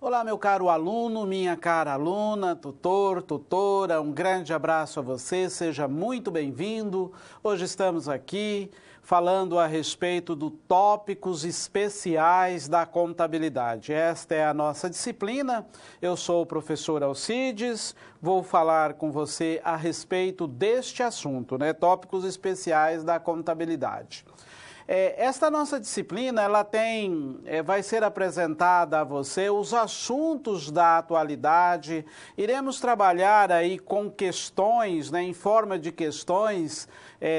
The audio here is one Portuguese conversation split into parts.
Olá, meu caro aluno, minha cara aluna, tutor, tutora, um grande abraço a você, seja muito bem-vindo. Hoje estamos aqui falando a respeito do tópicos especiais da contabilidade. Esta é a nossa disciplina, eu sou o professor Alcides, vou falar com você a respeito deste assunto, tópicos especiais da contabilidade. Esta nossa disciplina, vai ser apresentada a você os assuntos da atualidade, iremos trabalhar aí com questões, em forma de questões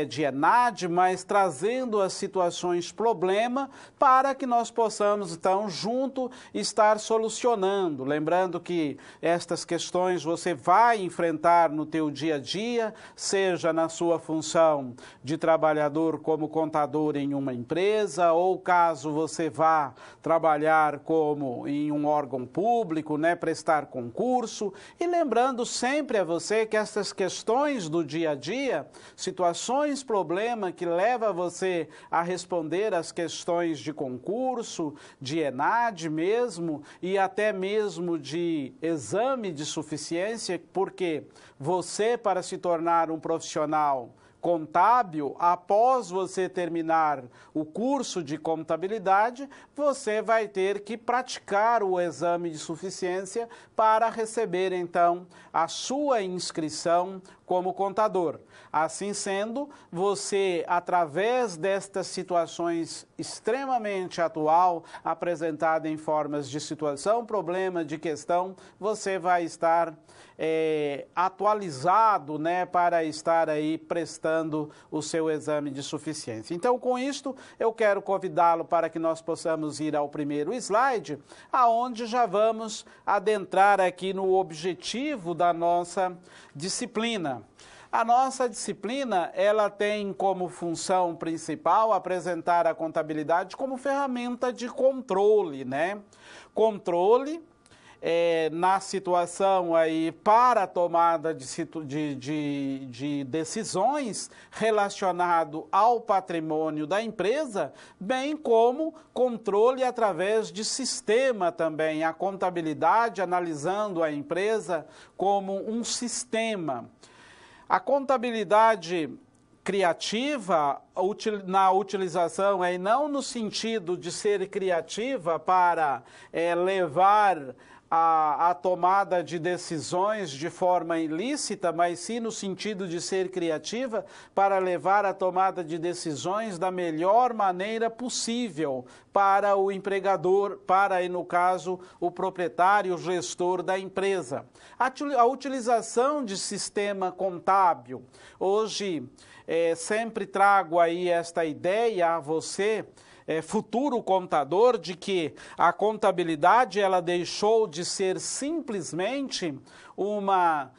de ENAD, mas trazendo as situações problema para que nós possamos, então, junto, estar solucionando. Lembrando que estas questões você vai enfrentar no teu dia a dia, seja na sua função de trabalhador como contador em uma empresa, ou caso você vá trabalhar como em um órgão público, prestar concurso, e lembrando sempre a você que essas questões do dia a dia, situações, problema que leva você a responder às questões de concurso, de ENAD mesmo, e até mesmo de exame de suficiência, porque você, para se tornar um profissional contábil, após você terminar o curso de contabilidade, você vai ter que praticar o exame de suficiência para receber, então, a sua inscrição como contador. Assim sendo, você, através destas situações extremamente atual, apresentada em formas de situação, problema, de questão, você vai estar atualizado, para estar aí prestando o seu exame de suficiência. Então, com isto, eu quero convidá-lo para que nós possamos ir ao primeiro slide, aonde já vamos adentrar aqui no objetivo da nossa disciplina. A nossa disciplina, ela tem como função principal apresentar a contabilidade como ferramenta de controle, Controle na situação aí para a tomada de decisões relacionado ao patrimônio da empresa, bem como controle através de sistema também, a contabilidade analisando a empresa como um sistema. A contabilidade criativa, na utilização, e não no sentido de ser criativa para levar a tomada de decisões de forma ilícita, mas sim no sentido de ser criativa para levar a tomada de decisões da melhor maneira possível para o empregador, para, no caso, o proprietário, o gestor da empresa. A utilização de sistema contábil. Hoje, sempre trago aí esta ideia a você, futuro contador, de que a contabilidade ela deixou de ser simplesmente uma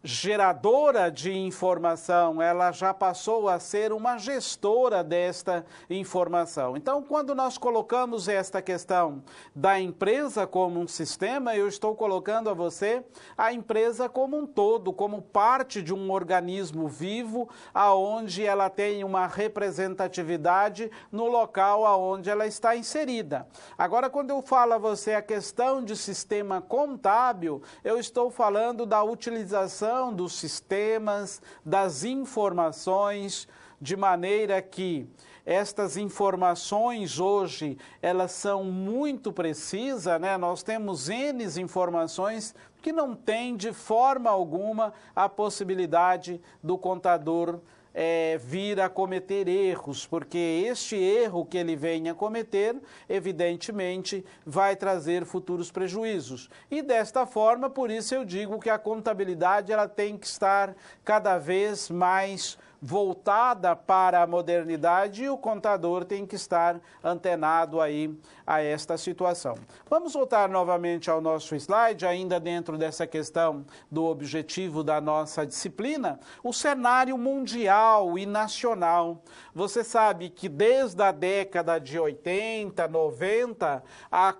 geradora de informação, ela já passou a ser uma gestora desta informação. Então, quando nós colocamos esta questão da empresa como um sistema, eu estou colocando a você a empresa como um todo, como parte de um organismo vivo, aonde ela tem uma representatividade no local aonde ela está inserida. Agora, quando eu falo a você a questão de sistema contábil, eu estou falando da utilização dos sistemas, das informações, de maneira que estas informações hoje, elas são muito precisas, Nós temos N informações que não tem de forma alguma a possibilidade do contador vir a cometer erros, porque este erro que ele venha a cometer, evidentemente, vai trazer futuros prejuízos. E desta forma, por isso eu digo que a contabilidade ela tem que estar cada vez mais voltada para a modernidade e o contador tem que estar antenado aí a esta situação. Vamos voltar novamente ao nosso slide, ainda dentro dessa questão do objetivo da nossa disciplina, o cenário mundial e nacional. Você sabe que desde a década de 80, 90, a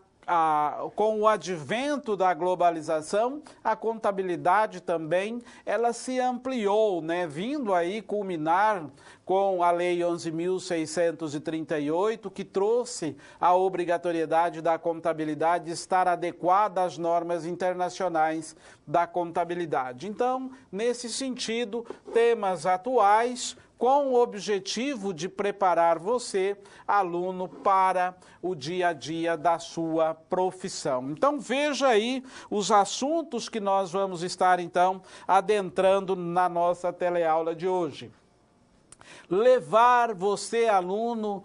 com o advento da globalização, a contabilidade também, ela se ampliou, né, vindo aí culminar com a Lei 11.638, que trouxe a obrigatoriedade da contabilidade estar adequada às normas internacionais da contabilidade. Então, nesse sentido, temas atuais, com o objetivo de preparar você, aluno, para o dia a dia da sua profissão. Então, veja aí os assuntos que nós vamos estar, então, adentrando na nossa teleaula de hoje. Levar você, aluno,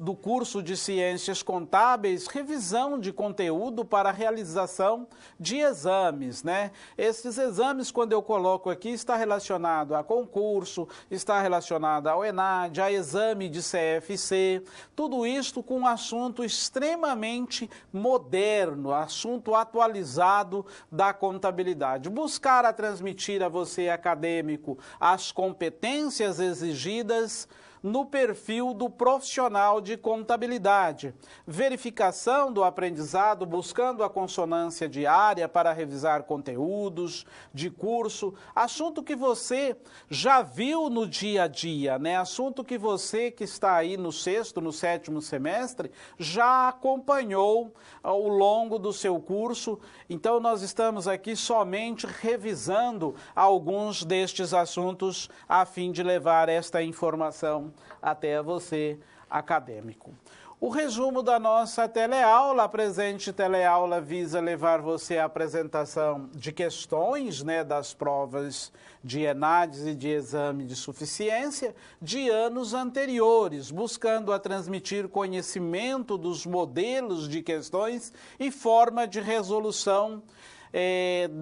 do curso de Ciências Contábeis, revisão de conteúdo para a realização de exames, né? Esses exames, quando eu coloco aqui, está relacionado a concurso, está relacionado ao ENAD, a exame de CFC, tudo isto com um assunto extremamente moderno, assunto atualizado da contabilidade. Buscar a transmitir a você, acadêmico, as competências exigidas no perfil do profissional de contabilidade, verificação do aprendizado, buscando a consonância diária para revisar conteúdos de curso, assunto que você já viu no dia a dia, né? Assunto que você que está aí no 6º, no 7º semestre, já acompanhou ao longo do seu curso. Então, nós estamos aqui somente revisando alguns destes assuntos a fim de levar esta informação até você, acadêmico. O resumo da nossa teleaula, a presente teleaula visa levar você à apresentação de questões, né, das provas de ENADES e de exame de suficiência de anos anteriores, buscando a transmitir conhecimento dos modelos de questões e forma de resolução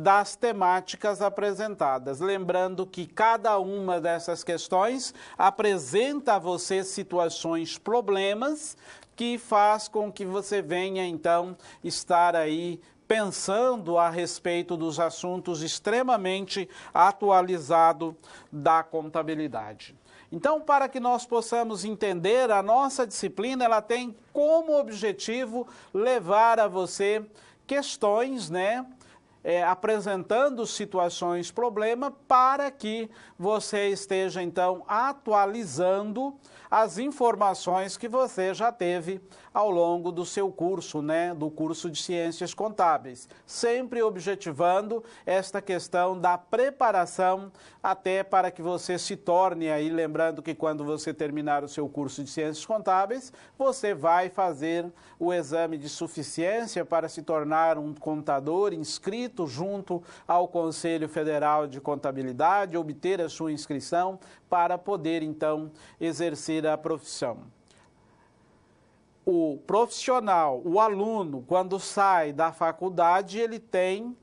das temáticas apresentadas. Lembrando que cada uma dessas questões apresenta a você situações, problemas, que faz com que você venha, então, estar aí pensando a respeito dos assuntos extremamente atualizados da contabilidade. Então, para que nós possamos entender, a nossa disciplina, ela tem como objetivo levar a você questões, né, apresentando situações, problema, para que você esteja, então, atualizando as informações que você já teve ao longo do seu curso, né, do curso de Ciências Contábeis, sempre objetivando esta questão da preparação até para que você se torne aí, lembrando que quando você terminar o seu curso de Ciências Contábeis, você vai fazer o exame de suficiência para se tornar um contador inscrito junto ao Conselho Federal de Contabilidade, obter a sua inscrição para poder, então, exercer a profissão. O profissional, o aluno, quando sai da faculdade, ele tem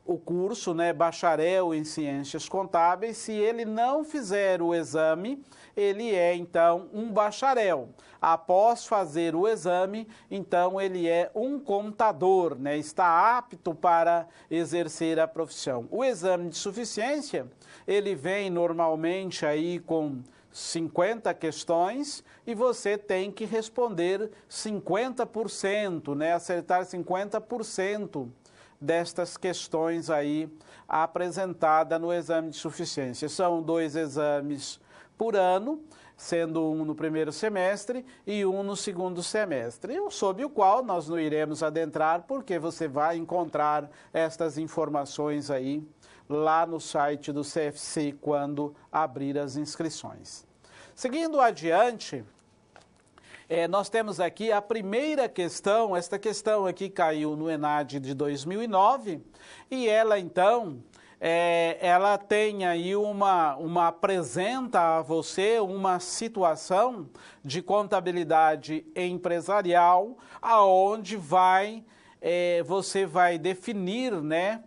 o curso, né, bacharel em Ciências Contábeis. Se ele não fizer o exame, ele é, então, um bacharel. Após fazer o exame, então, ele é um contador, né, está apto para exercer a profissão. O exame de suficiência, ele vem normalmente aí com 50 questões e você tem que responder 50%, né, acertar 50% destas questões aí apresentada no exame de suficiência. São 2 exames por ano, sendo um no primeiro semestre e um no segundo semestre, sob o qual nós não iremos adentrar, porque você vai encontrar estas informações aí lá no site do CFC quando abrir as inscrições. Seguindo adiante, nós temos aqui a primeira questão. Esta questão aqui caiu no ENAD de 2009 e ela, então, ela tem aí apresenta a você uma situação de contabilidade empresarial, aonde você vai definir, né,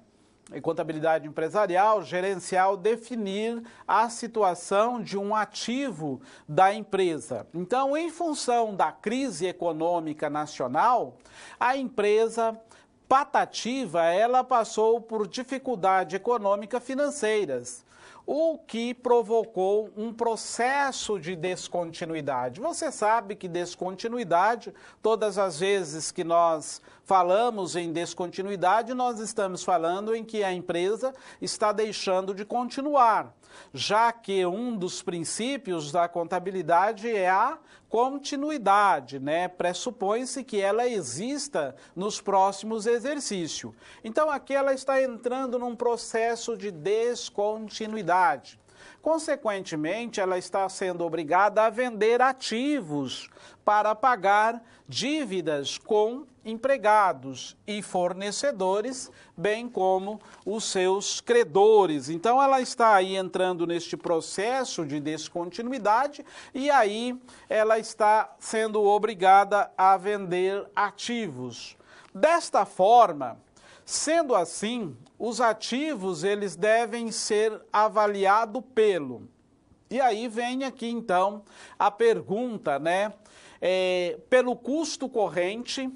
contabilidade empresarial, gerencial, definir a situação de um ativo da empresa. Então, em função da crise econômica nacional, a empresa Patativa, ela passou por dificuldades econômicas financeiras, o que provocou um processo de descontinuidade. Você sabe que descontinuidade, todas as vezes que nós falamos em descontinuidade, nós estamos falando em que a empresa está deixando de continuar, já que um dos princípios da contabilidade é a continuidade, né? Pressupõe-se que ela exista nos próximos exercícios. Então, aqui ela está entrando num processo de descontinuidade. Consequentemente, ela está sendo obrigada a vender ativos para pagar dívidas com empregados e fornecedores, bem como os seus credores. Então, ela está aí entrando neste processo de descontinuidade e aí ela está sendo obrigada a vender ativos. Desta forma, sendo assim, os ativos eles devem ser avaliados pelo. E aí vem aqui então a pergunta, né? Pelo custo corrente,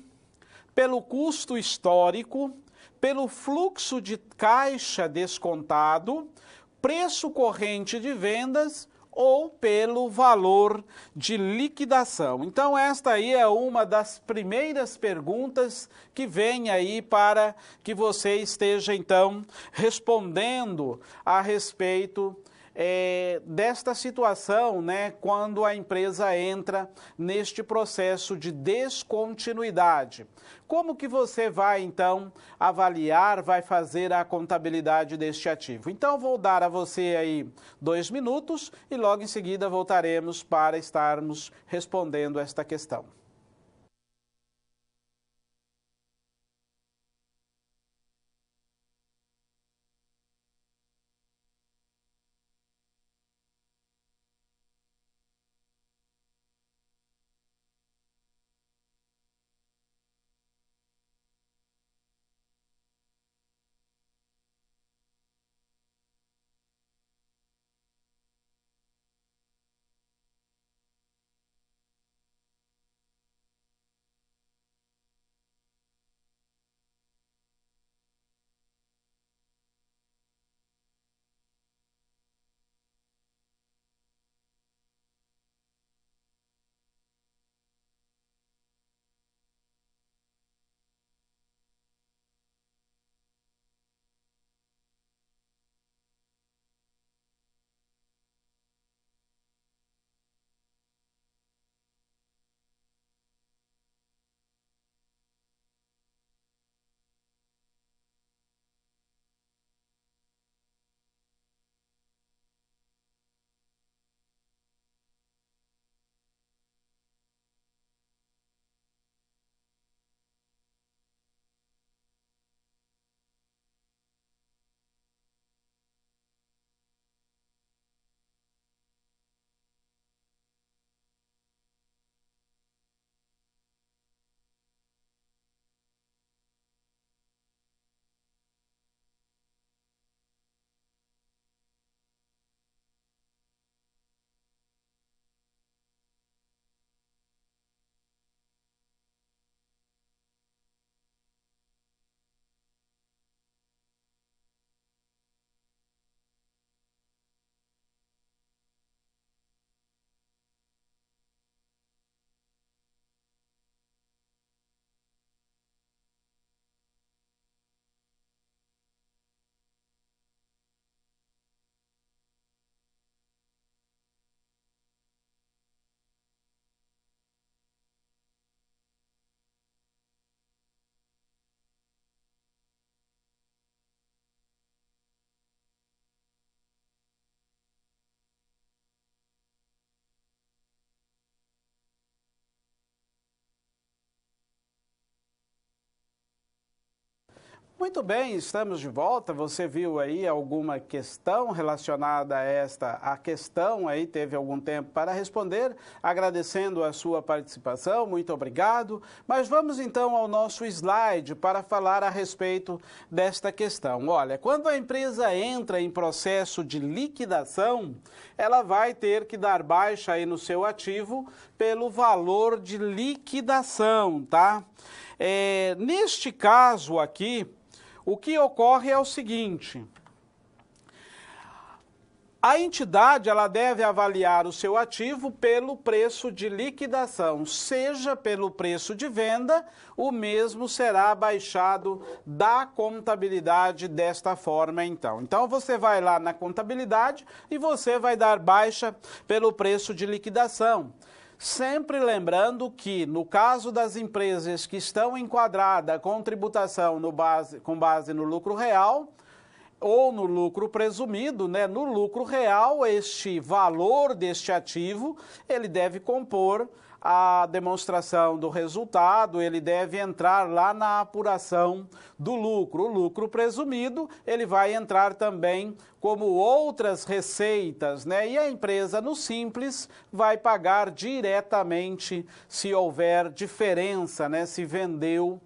pelo custo histórico, pelo fluxo de caixa descontado, preço corrente de vendas ou pelo valor de liquidação. Então, esta aí é uma das primeiras perguntas que vem aí para que você esteja, então, respondendo a respeito desta situação, né, quando a empresa entra neste processo de descontinuidade. Como que você vai, então, avaliar, vai fazer a contabilidade deste ativo? Então, vou dar a você aí 2 minutos e logo em seguida voltaremos para estarmos respondendo esta questão. Muito bem, estamos de volta. Você viu aí alguma questão relacionada a questão aí, teve algum tempo para responder, agradecendo a sua participação, muito obrigado. Mas vamos então ao nosso slide para falar a respeito desta questão. Olha, quando a empresa entra em processo de liquidação, ela vai ter que dar baixa aí no seu ativo pelo valor de liquidação, tá? Neste caso aqui, o que ocorre é o seguinte: A entidade ela deve avaliar o seu ativo pelo preço de liquidação, seja pelo preço de venda, o mesmo será baixado da contabilidade desta forma então. Então você vai lá na contabilidade e você vai dar baixa pelo preço de liquidação. Sempre lembrando que, no caso das empresas que estão enquadradas com tributação com base no lucro real, ou no lucro presumido, né? No lucro real, este valor deste ativo, ele deve compor a demonstração do resultado, ele deve entrar lá na apuração do lucro. O lucro presumido, ele vai entrar também como outras receitas, né? E a empresa, no Simples, vai pagar diretamente se houver diferença, né? Se vendeu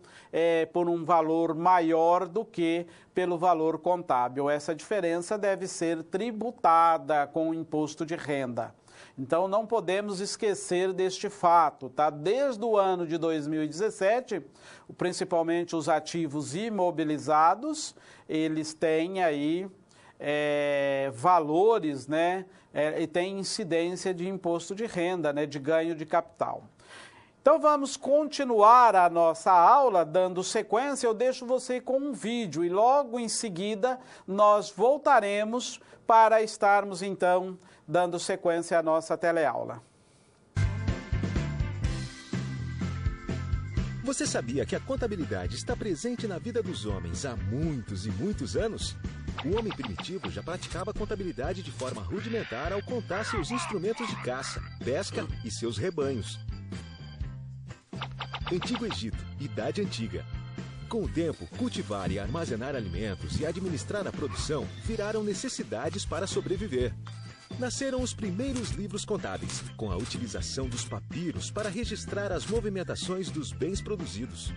por um valor maior do que pelo valor contábil. Essa diferença deve ser tributada com o imposto de renda. Então, não podemos esquecer deste fato, tá? Desde o ano de 2017, principalmente os ativos imobilizados, eles têm aí valores, né? E tem incidência de imposto de renda, né? De ganho de capital. Então vamos continuar a nossa aula, dando sequência. Eu deixo você com um vídeo e logo em seguida nós voltaremos para estarmos então dando sequência à nossa teleaula. Você sabia que a contabilidade está presente na vida dos homens há muitos e muitos anos? O homem primitivo já praticava contabilidade de forma rudimentar ao contar seus instrumentos de caça, pesca e seus rebanhos. Antigo Egito, Idade Antiga. Com o tempo, cultivar e armazenar alimentos e administrar a produção viraram necessidades para sobreviver. Nasceram os primeiros livros contábeis, com a utilização dos papiros para registrar as movimentações dos bens produzidos.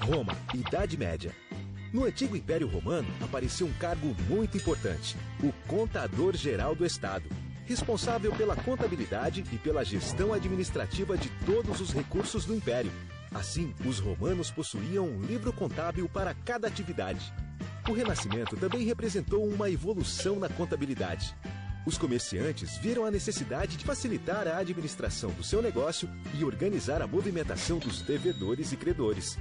Roma, Idade Média. No antigo Império Romano, apareceu um cargo muito importante, o Contador-Geral do Estado, responsável pela contabilidade e pela gestão administrativa de todos os recursos do Império. Assim, os romanos possuíam um livro contábil para cada atividade. O Renascimento também representou uma evolução na contabilidade. Os comerciantes viram a necessidade de facilitar a administração do seu negócio e organizar a movimentação dos devedores e credores.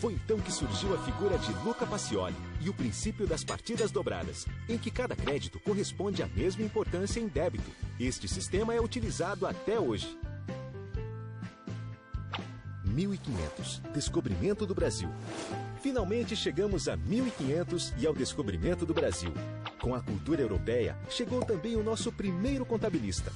Foi então que surgiu a figura de Luca Pacioli e o princípio das partidas dobradas, em que cada crédito corresponde à mesma importância em débito. Este sistema é utilizado até hoje. 1500, descobrimento do Brasil. Finalmente chegamos a 1500 e ao descobrimento do Brasil. Com a cultura europeia, chegou também o nosso primeiro contabilista.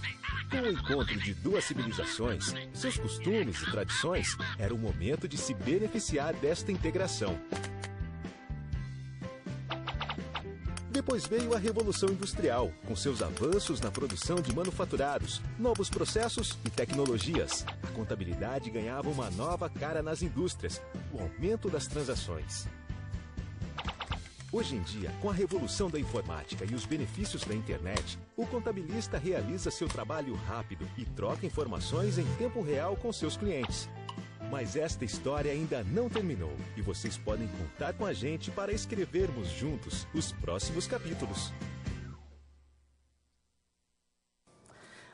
Com o encontro de duas civilizações, seus costumes e tradições, era o momento de se beneficiar desta integração. Depois veio a Revolução Industrial, com seus avanços na produção de manufaturados, novos processos e tecnologias. A contabilidade ganhava uma nova cara nas indústrias, o aumento das transações. Hoje em dia, com a revolução da informática e os benefícios da internet, o contabilista realiza seu trabalho rápido e troca informações em tempo real com seus clientes. Mas esta história ainda não terminou e vocês podem contar com a gente para escrevermos juntos os próximos capítulos.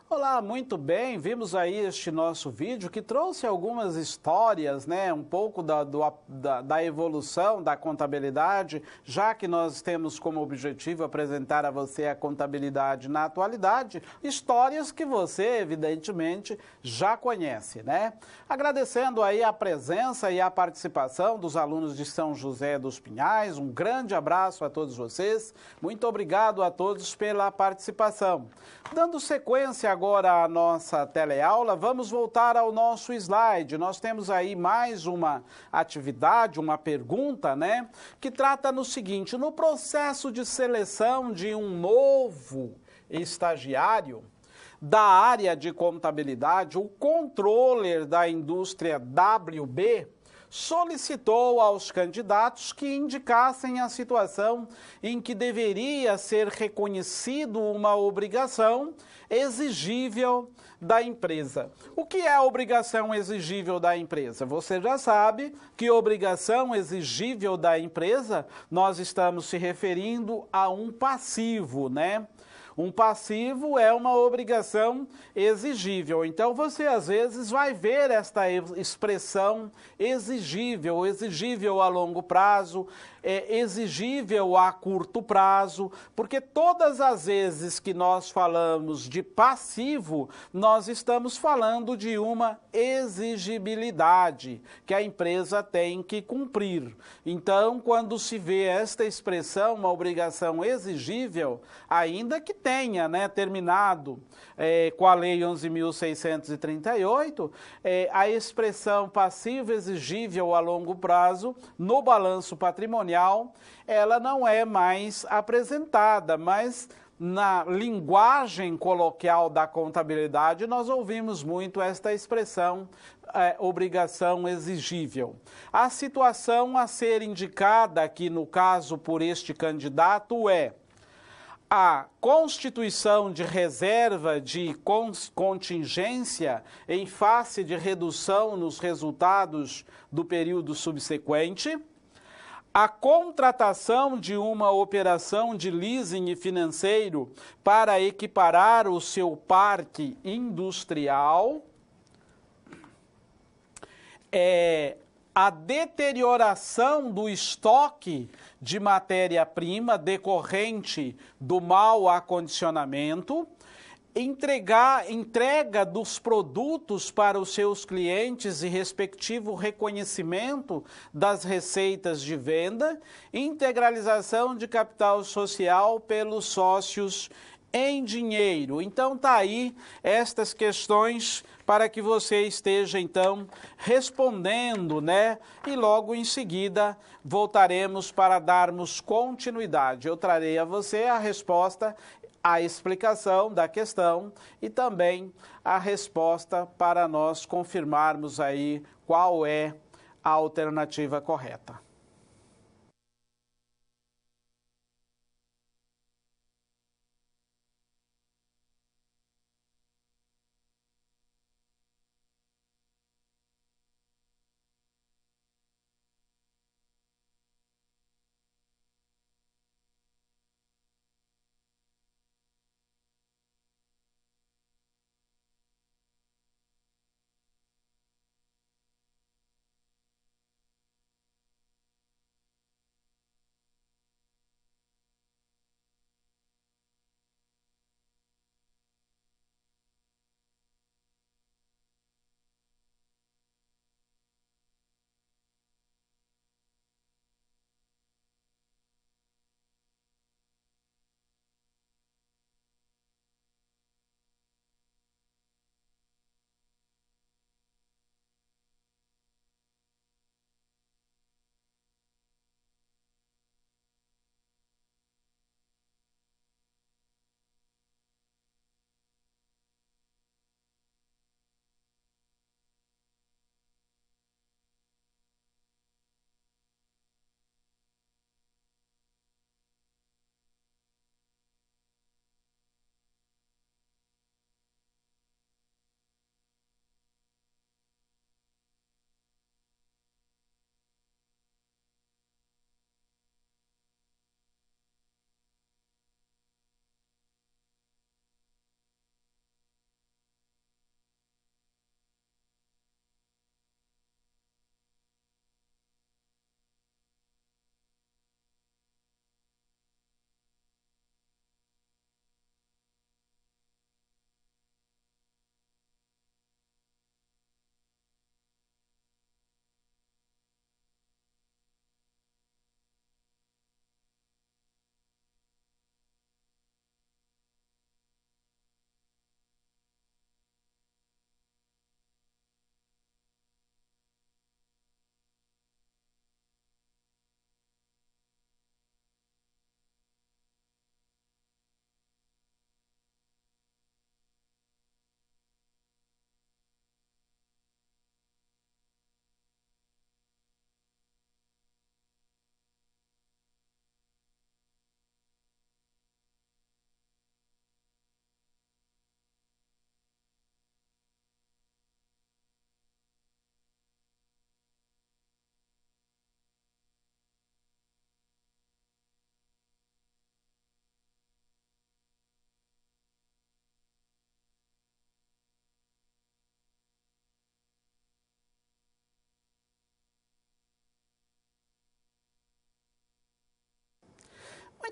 Olá, muito bem, vimos aí este nosso vídeo que trouxe algumas histórias, né, um pouco da evolução da contabilidade, já que nós temos como objetivo apresentar a você a contabilidade na atualidade, histórias que você, evidentemente, já conhece, né? Agradecendo aí a presença e a participação dos alunos de São José dos Pinhais, um grande abraço a todos vocês, muito obrigado a todos pela participação. Dando sequência agora à nossa teleaula, vamos voltar ao nosso slide. Nós temos aí mais uma atividade, uma pergunta, né? Que trata no seguinte: no processo de seleção de um novo estagiário da área de contabilidade, o controller da indústria WB solicitou aos candidatos que indicassem a situação em que deveria ser reconhecido uma obrigação exigível da empresa. O que é a obrigação exigível da empresa? Você já sabe que obrigação exigível da empresa, nós estamos se referindo a um passivo, né? Um passivo é uma obrigação exigível. Então, você às vezes vai ver esta expressão exigível, exigível a longo prazo, exigível a curto prazo, porque todas as vezes que nós falamos de passivo, nós estamos falando de uma exigibilidade que a empresa tem que cumprir. Então, quando se vê esta expressão, uma obrigação exigível, ainda que tenha terminado com a Lei 11.638, a expressão passivo exigível a longo prazo, no balanço patrimonial, ela não é mais apresentada, mas na linguagem coloquial da contabilidade, nós ouvimos muito esta expressão, obrigação exigível. A situação a ser indicada aqui no caso por este candidato é a constituição de reserva de contingência em face de redução nos resultados do período subsequente, a contratação de uma operação de leasing financeiro para equiparar o seu parque industrial, a deterioração do estoque de matéria-prima decorrente do mau acondicionamento, entrega dos produtos para os seus clientes e respectivo reconhecimento das receitas de venda, integralização de capital social pelos sócios em dinheiro. Então tá aí estas questões para que você esteja então respondendo, E logo em seguida voltaremos para darmos continuidade. Eu trarei a você a resposta, a explicação da questão e também a resposta para nós confirmarmos aí qual é a alternativa correta.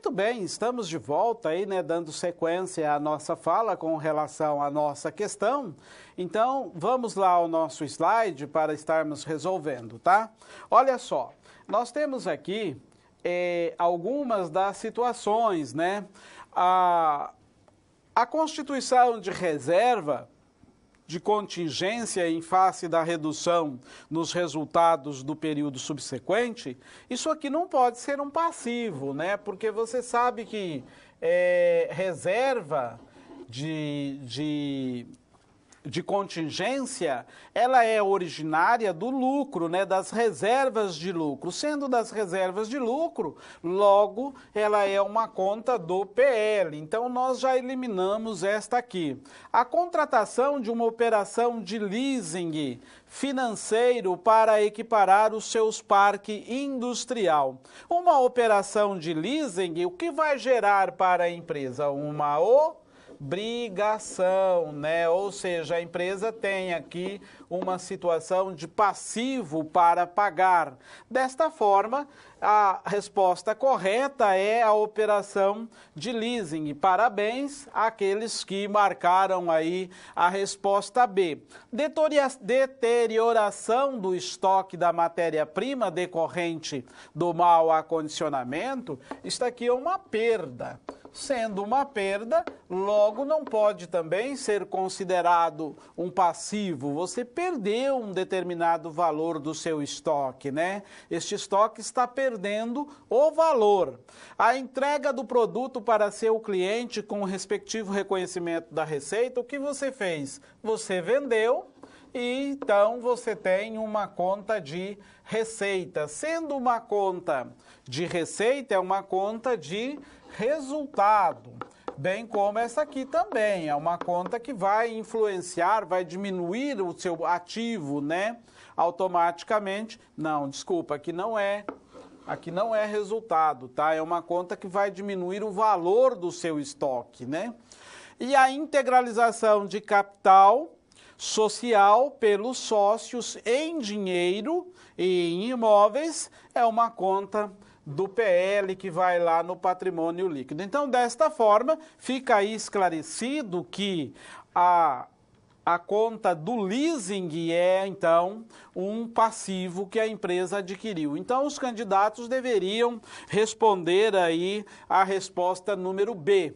Muito bem, estamos de volta aí, né, dando sequência à nossa fala com relação à nossa questão. Então, vamos lá ao nosso slide para estarmos resolvendo, tá? Olha só, nós temos aqui algumas das situações, né? A constituição de reserva de contingência em face da redução nos resultados do período subsequente, isso aqui não pode ser um passivo, né? Porque você sabe que reserva de contingência, ela é originária do lucro, né, das reservas de lucro. Sendo das reservas de lucro, logo ela é uma conta do PL. Então nós já eliminamos esta aqui. A contratação de uma operação de leasing financeiro para equiparar os seus parques industrial. Uma operação de leasing, o que vai gerar para a empresa? Uma obrigação, né? Ou seja, a empresa tem aqui uma situação de passivo para pagar. Desta forma, a resposta correta é a operação de leasing. Parabéns àqueles que marcaram aí a resposta B. Deterioração do estoque da matéria-prima decorrente do mau acondicionamento, isso aqui é uma perda. Sendo uma perda, logo não pode também ser considerado um passivo. Você perdeu um determinado valor do seu estoque, né? Este estoque está perdendo o valor. A entrega do produto para seu cliente com o respectivo reconhecimento da receita, o que você fez? Você vendeu e então você tem uma conta de receita. Sendo uma conta de receita, é uma conta de resultado, bem como essa aqui também, é uma conta que vai influenciar, vai diminuir o seu ativo, né, automaticamente. Não, desculpa, aqui não é resultado, tá? É uma conta que vai diminuir o valor do seu estoque, né? E a integralização de capital social pelos sócios em dinheiro e em imóveis é uma conta do PL que vai lá no patrimônio líquido. Então, desta forma, fica aí esclarecido que a conta do leasing é, então, um passivo que a empresa adquiriu. Então, os candidatos deveriam responder aí a resposta número B.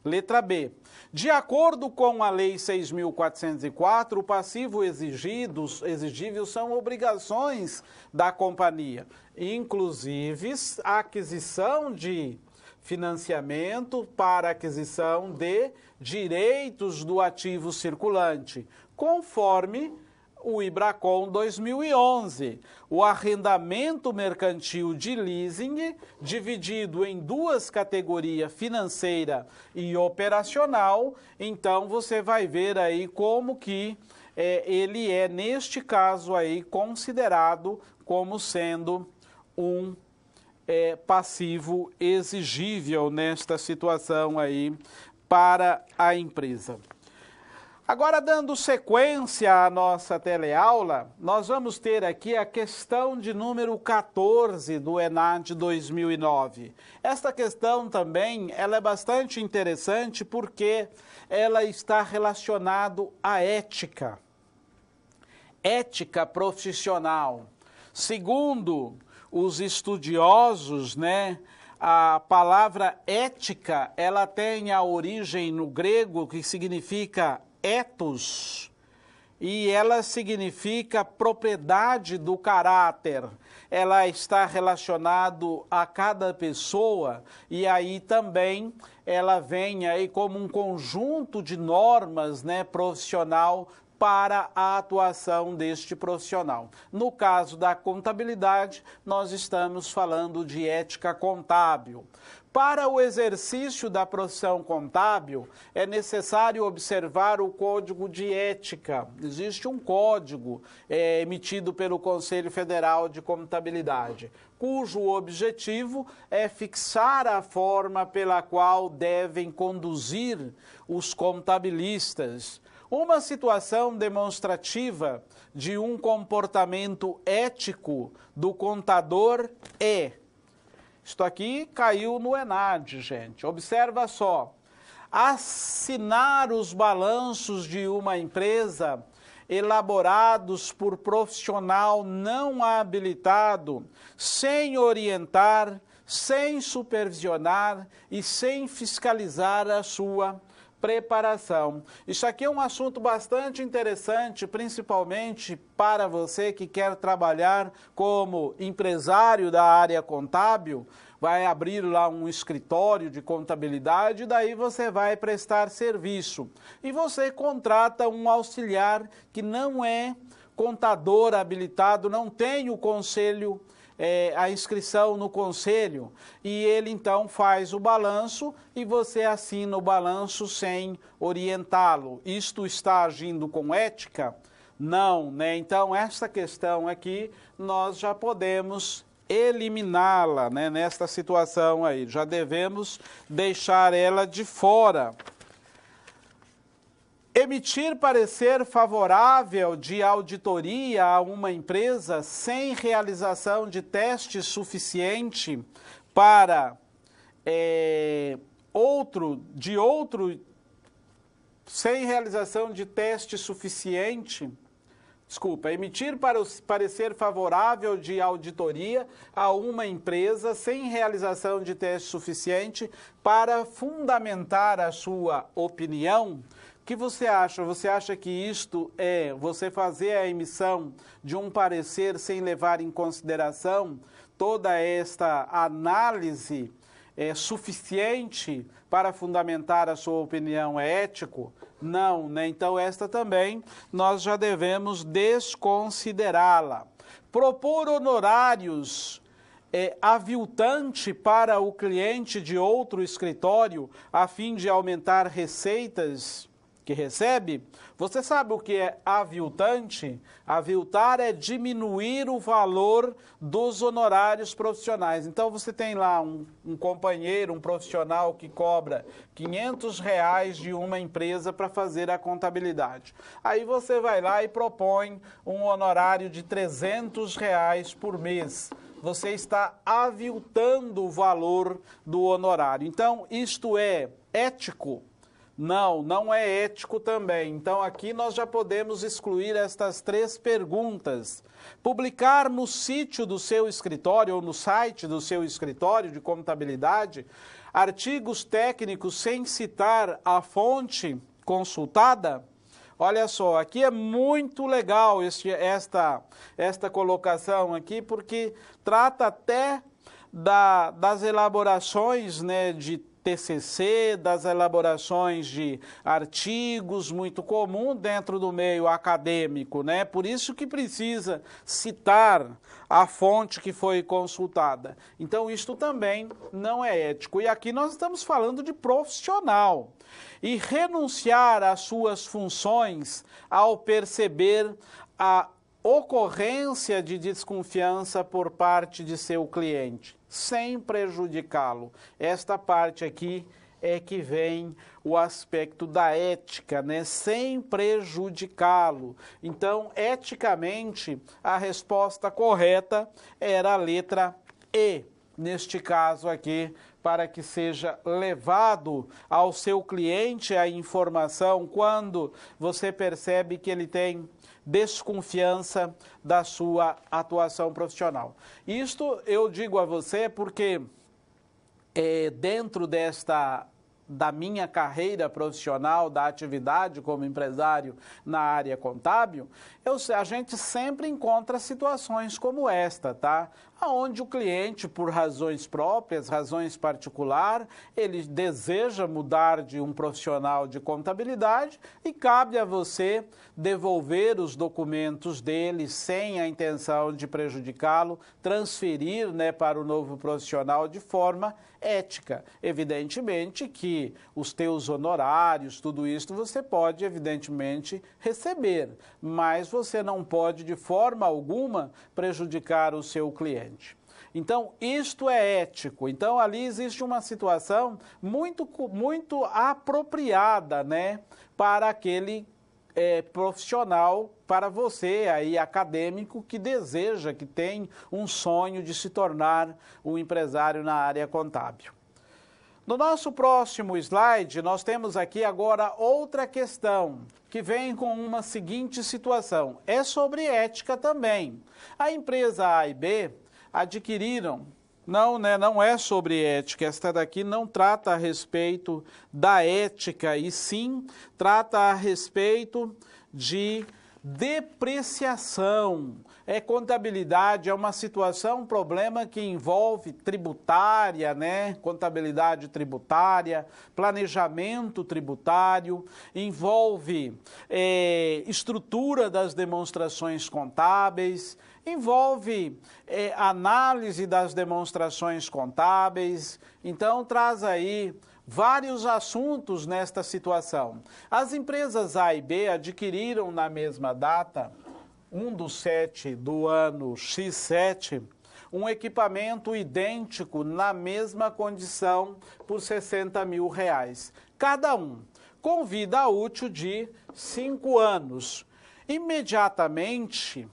Letra B. De acordo com a Lei 6.404, o passivo exigível são obrigações da companhia, inclusive a aquisição de financiamento para aquisição de direitos do ativo circulante, conforme o IBRACON 2011, o arrendamento mercantil de leasing, dividido em duas categorias, financeira e operacional. Então, você vai ver aí como que ele é, neste caso aí, considerado como sendo um passivo exigível nesta situação aí para a empresa. Agora, dando sequência à nossa teleaula, nós vamos ter aqui a questão de número 14 do ENAD 2009. Esta questão também ela é bastante interessante porque ela está relacionada à ética. Ética profissional. Segundo os estudiosos, né, a palavra ética, ela tem a origem no grego que significa ethos, e ela significa propriedade do caráter. Ela está relacionado a cada pessoa e aí também ela vem aí como um conjunto de normas, né, profissional para a atuação deste profissional. No caso da contabilidade, nós estamos falando de ética contábil. Para o exercício da profissão contábil, é necessário observar o Código de Ética. Existe um código emitido pelo Conselho Federal de Contabilidade, cujo objetivo é fixar a forma pela qual devem conduzir os contabilistas. Uma situação demonstrativa de um comportamento ético do contador é Isto aqui caiu no ENAD, gente. Observa só. Assinar os balanços de uma empresa elaborados por profissional não habilitado, sem orientar, sem supervisionar e sem fiscalizar a sua preparação. Isso aqui é um assunto bastante interessante, principalmente para você que quer trabalhar como empresário da área contábil, vai abrir lá um escritório de contabilidade, daí você vai prestar serviço. E você contrata um auxiliar que não é contador habilitado, não tem o conselho, a inscrição no conselho, e ele então faz o balanço e você assina o balanço sem orientá-lo. Isto está agindo com ética? Não, né? Então, essa questão aqui, nós já podemos eliminá-la, né, nesta situação aí. Já devemos deixar ela de fora. Emitir parecer favorável de auditoria a uma empresa sem realização de teste suficiente para sem realização de teste suficiente. Emitir parecer favorável de auditoria a uma empresa sem realização de teste suficiente para fundamentar a sua opinião. O que você acha? Você acha que isto é você fazer a emissão de um parecer sem levar em consideração toda esta análise suficiente para fundamentar a sua opinião ético? Não, né? Então esta também nós já devemos desconsiderá-la. Propor honorários aviltante para o cliente de outro escritório a fim de aumentar receitas que recebe. Você sabe o que é aviltante? Aviltar é diminuir o valor dos honorários profissionais. Então você tem lá um companheiro, um profissional que cobra R$500 de uma empresa para fazer a contabilidade. Aí você vai lá e propõe um honorário de R$300 por mês. Você está aviltando o valor do honorário. Então, isto é ético? Não, não é ético também. Então, aqui nós já podemos excluir estas 3 perguntas. Publicar no sítio do seu escritório ou no site do seu escritório de contabilidade artigos técnicos sem citar a fonte consultada? Olha só, aqui é muito legal esta colocação aqui, porque trata até das elaborações, né, de TCC, das elaborações de artigos, muito comum dentro do meio acadêmico, né? Por isso que precisa citar a fonte que foi consultada. Então, isto também não é ético. E aqui nós estamos falando de profissional. E renunciar às suas funções ao perceber a ocorrência de desconfiança por parte de seu cliente, sem prejudicá-lo. Esta parte aqui é que vem o aspecto da ética, né? Sem prejudicá-lo. Então, eticamente, a resposta correta era a letra E, neste caso aqui, para que seja levado ao seu cliente a informação quando você percebe que ele tem desconfiança da sua atuação profissional. Isto eu digo a você porque dentro da minha carreira profissional, da atividade como empresário na área contábil, a gente sempre encontra situações como esta, tá? Onde o cliente, por razões próprias, razões particulares, ele deseja mudar de um profissional de contabilidade e cabe a você devolver os documentos dele sem a intenção de prejudicá-lo, transferir, né, para o novo profissional de forma ética. Evidentemente que os teus honorários, tudo isso você pode, evidentemente, receber, mas você não pode, de forma alguma, prejudicar o seu cliente. Então, isto é ético. Então, ali existe uma situação muito apropriada, né, para aquele profissional para você aí acadêmico que deseja, que tem um sonho de se tornar um empresário na área contábil. No nosso próximo slide, nós temos aqui agora outra questão que vem com uma seguinte situação. É sobre ética também. A empresa A e B adquiriram, não é sobre ética, esta daqui não trata a respeito da ética, e sim trata a respeito de depreciação. Contabilidade é uma situação, um problema que envolve tributária, contabilidade tributária, planejamento tributário, envolve estrutura das demonstrações contábeis, envolve análise das demonstrações contábeis. Então traz aí vários assuntos nesta situação. As empresas A e B adquiriram na mesma data, 1/7 do ano X7, um equipamento idêntico na mesma condição por R$60 mil, cada um, com vida útil de 5 anos. Imediatamente,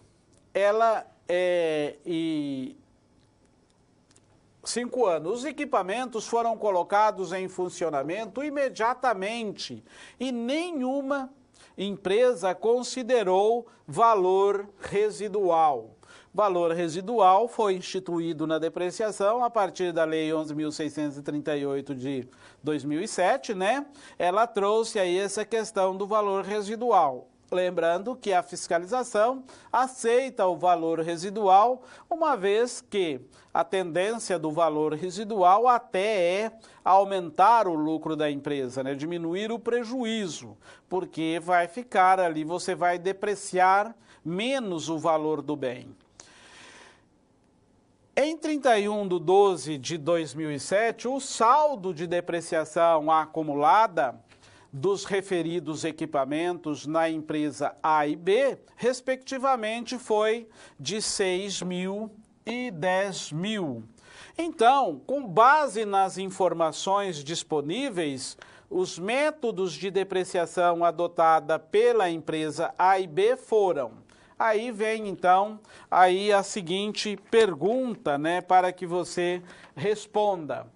5 anos. Os equipamentos foram colocados em funcionamento imediatamente e nenhuma empresa considerou valor residual. Valor residual foi instituído na depreciação a partir da Lei 11.638 de 2007, Ela trouxe aí essa questão do valor residual. Lembrando que a fiscalização aceita o valor residual, uma vez que a tendência do valor residual até é aumentar o lucro da empresa, diminuir o prejuízo, porque vai ficar ali, você vai depreciar menos o valor do bem. Em 31/12 de 2007, o saldo de depreciação acumulada dos referidos equipamentos na empresa A e B, respectivamente, foi de 6 mil e 10 mil. Então, com base nas informações disponíveis, os métodos de depreciação adotada pela empresa A e B foram. Aí vem, então, aí a seguinte pergunta, para que você responda.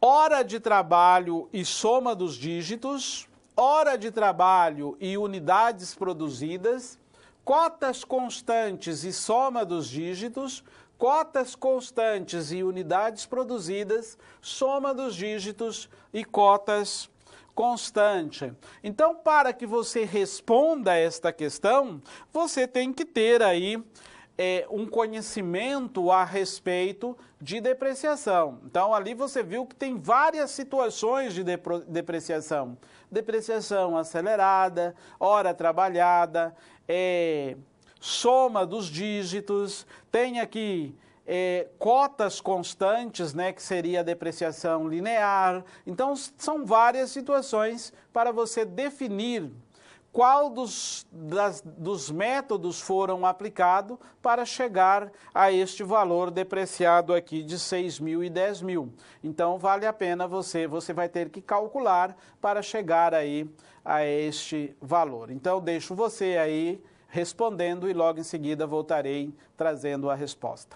Hora de trabalho e soma dos dígitos, hora de trabalho e unidades produzidas, cotas constantes e soma dos dígitos, cotas constantes e unidades produzidas, soma dos dígitos e cotas constante. Então, para que você responda esta questão, você tem que ter aí um conhecimento a respeito de depreciação. Então, ali você viu que tem várias situações de depreciação. Depreciação acelerada, hora trabalhada, soma dos dígitos, tem aqui cotas constantes, que seria a depreciação linear. Então, são várias situações para você definir qual dos métodos foram aplicados para chegar a este valor depreciado aqui de 6 mil e 10 mil. Então, vale a pena você vai ter que calcular para chegar aí a este valor. Então, deixo você aí respondendo e logo em seguida voltarei trazendo a resposta.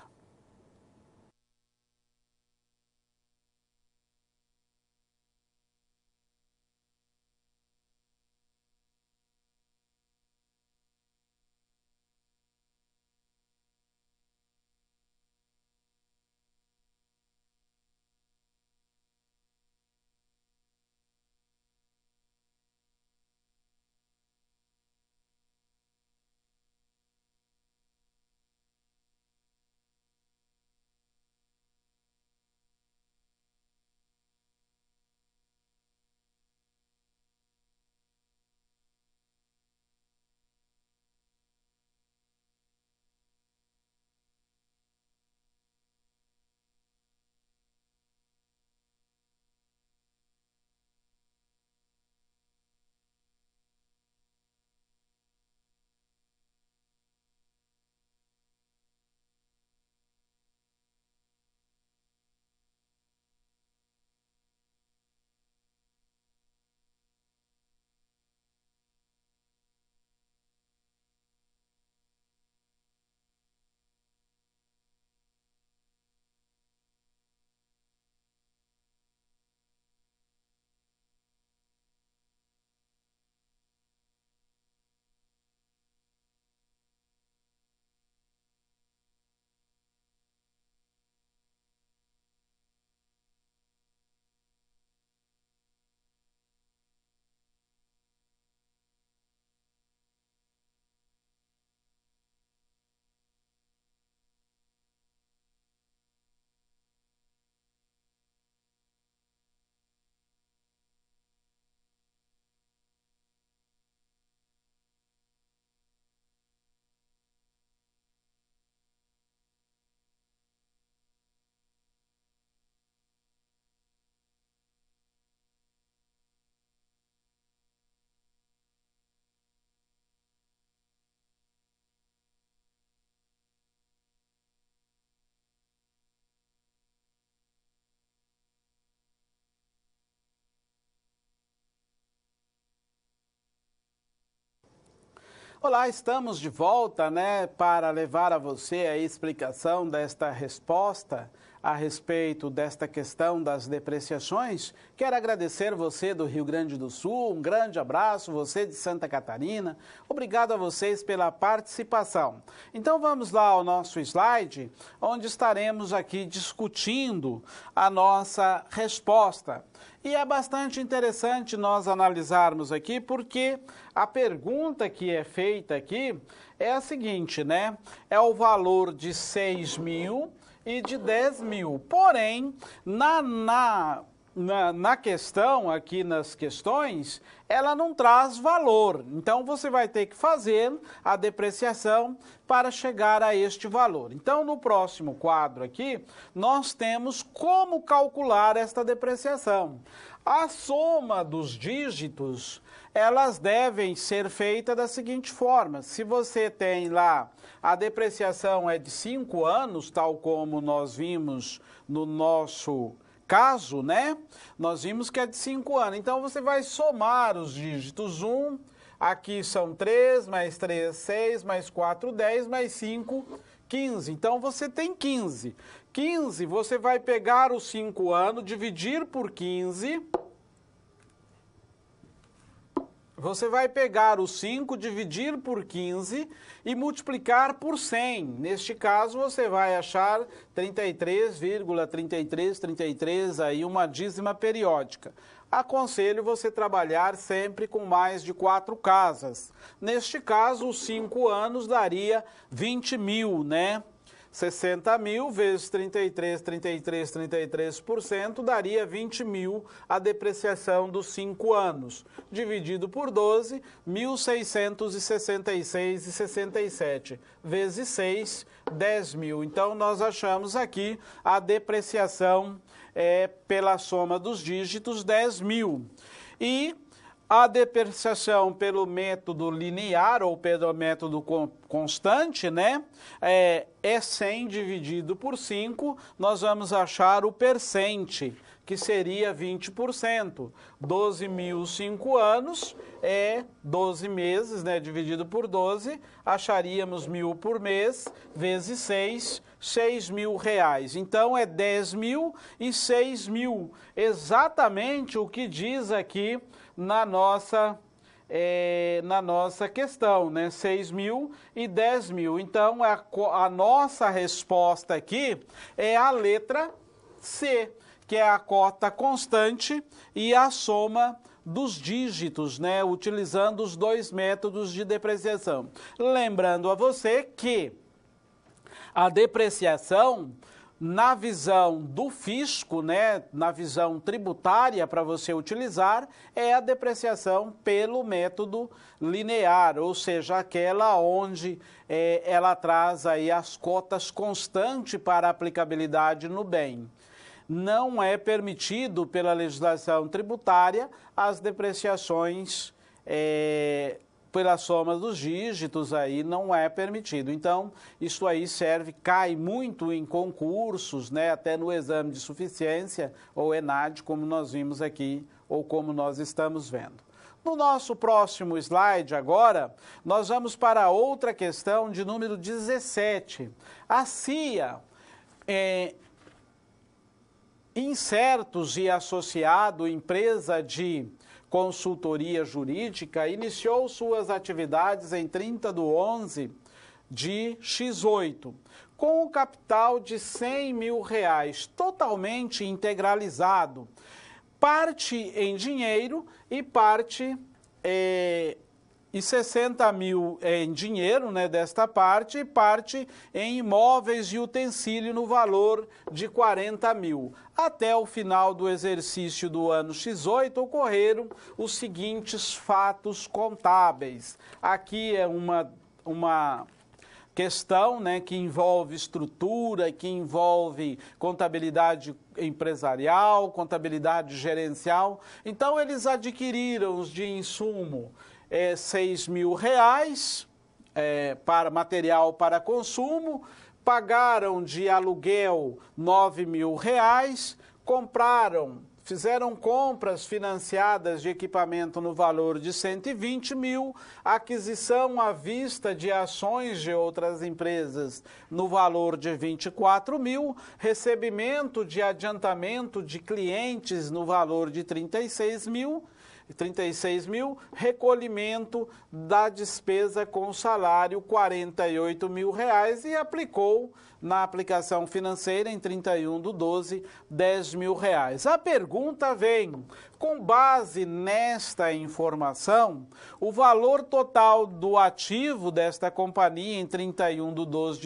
Olá, estamos de volta, né, para levar a você a explicação desta resposta a respeito desta questão das depreciações. Quero agradecer você do Rio Grande do Sul, um grande abraço, você de Santa Catarina. Obrigado a vocês pela participação. Então vamos lá ao nosso slide, onde estaremos aqui discutindo a nossa resposta. E é bastante interessante nós analisarmos aqui, porque a pergunta que é feita aqui é a seguinte, né? É o valor de 6 mil e de 10 mil. Porém, na questão, aqui nas questões, ela não traz valor. Então, você vai ter que fazer a depreciação para chegar a este valor. Então, no próximo quadro aqui, nós temos como calcular esta depreciação. A soma dos dígitos, elas devem ser feitas da seguinte forma. Se você tem lá, a depreciação é de 5 anos, tal como nós vimos no nosso caso, né? Nós vimos que é de 5 anos. Então, você vai somar os dígitos 1, aqui são 3, mais 3, 6, mais 4, 10, mais 5, 15. Então, você tem 15. 15, você vai pegar os 5 anos, dividir por 15. Você vai pegar o 5, dividir por 15 e multiplicar por 100. Neste caso, você vai achar 33,3333, aí uma dízima periódica. Aconselho você trabalhar sempre com mais de 4 casas. Neste caso, os 5 anos daria 20 mil, né? 60 mil vezes 33% daria 20 mil a depreciação dos 5 anos. Dividido por 12, 1.666,67 vezes 6, 10 mil. Então, nós achamos aqui a depreciação pela soma dos dígitos, 10 mil. E a depreciação pelo método linear ou pelo método constante, né? É 100 dividido por 5, nós vamos achar o percente, que seria 20%. 12 mil 5 anos é 12 meses, né? Dividido por 12, acharíamos 1.000 por mês, vezes 6, 6 mil reais. Então, é 10 mil e 6 mil. Exatamente o que diz aqui na nossa questão, né? 6 mil e 10 mil. Então, a nossa resposta aqui é a letra C, que é a cota constante e a soma dos dígitos, né? Utilizando os dois métodos de depreciação. Lembrando a você que a depreciação, na visão do fisco, né, na visão tributária para você utilizar, é a depreciação pelo método linear, ou seja, aquela onde ela traz aí as cotas constantes para aplicabilidade no bem. Não é permitido pela legislação tributária as depreciações pela soma dos dígitos, aí não é permitido. Então, isso aí cai muito em concursos, né, até no exame de suficiência ou ENAD, como nós vimos aqui, ou como nós estamos vendo. No nosso próximo slide agora, nós vamos para outra questão de número 17. A CIA, Incertos e Associado, empresa de consultoria jurídica, iniciou suas atividades em 30/11 de X8, com um capital de 100 mil reais, totalmente integralizado, parte em dinheiro e parte e 60 mil em dinheiro, né, desta parte, e parte em imóveis e utensílio no valor de 40 mil. Até o final do exercício do ano X8 ocorreram os seguintes fatos contábeis. Aqui é uma questão, né, que envolve estrutura, que envolve contabilidade empresarial, contabilidade gerencial. Então, eles adquiriram de insumo 6 mil reais para material para consumo, pagaram de aluguel 9 mil reais, compraram fizeram compras financiadas de equipamento no valor de 120 mil, aquisição à vista de ações de outras empresas no valor de 24 mil, recebimento de adiantamento de clientes no valor de 36 mil, recolhimento da despesa com salário, 48 mil reais, e aplicou na aplicação financeira em 31/12, 10 mil reais. A pergunta vem, com base nesta informação, o valor total do ativo desta companhia em 31/12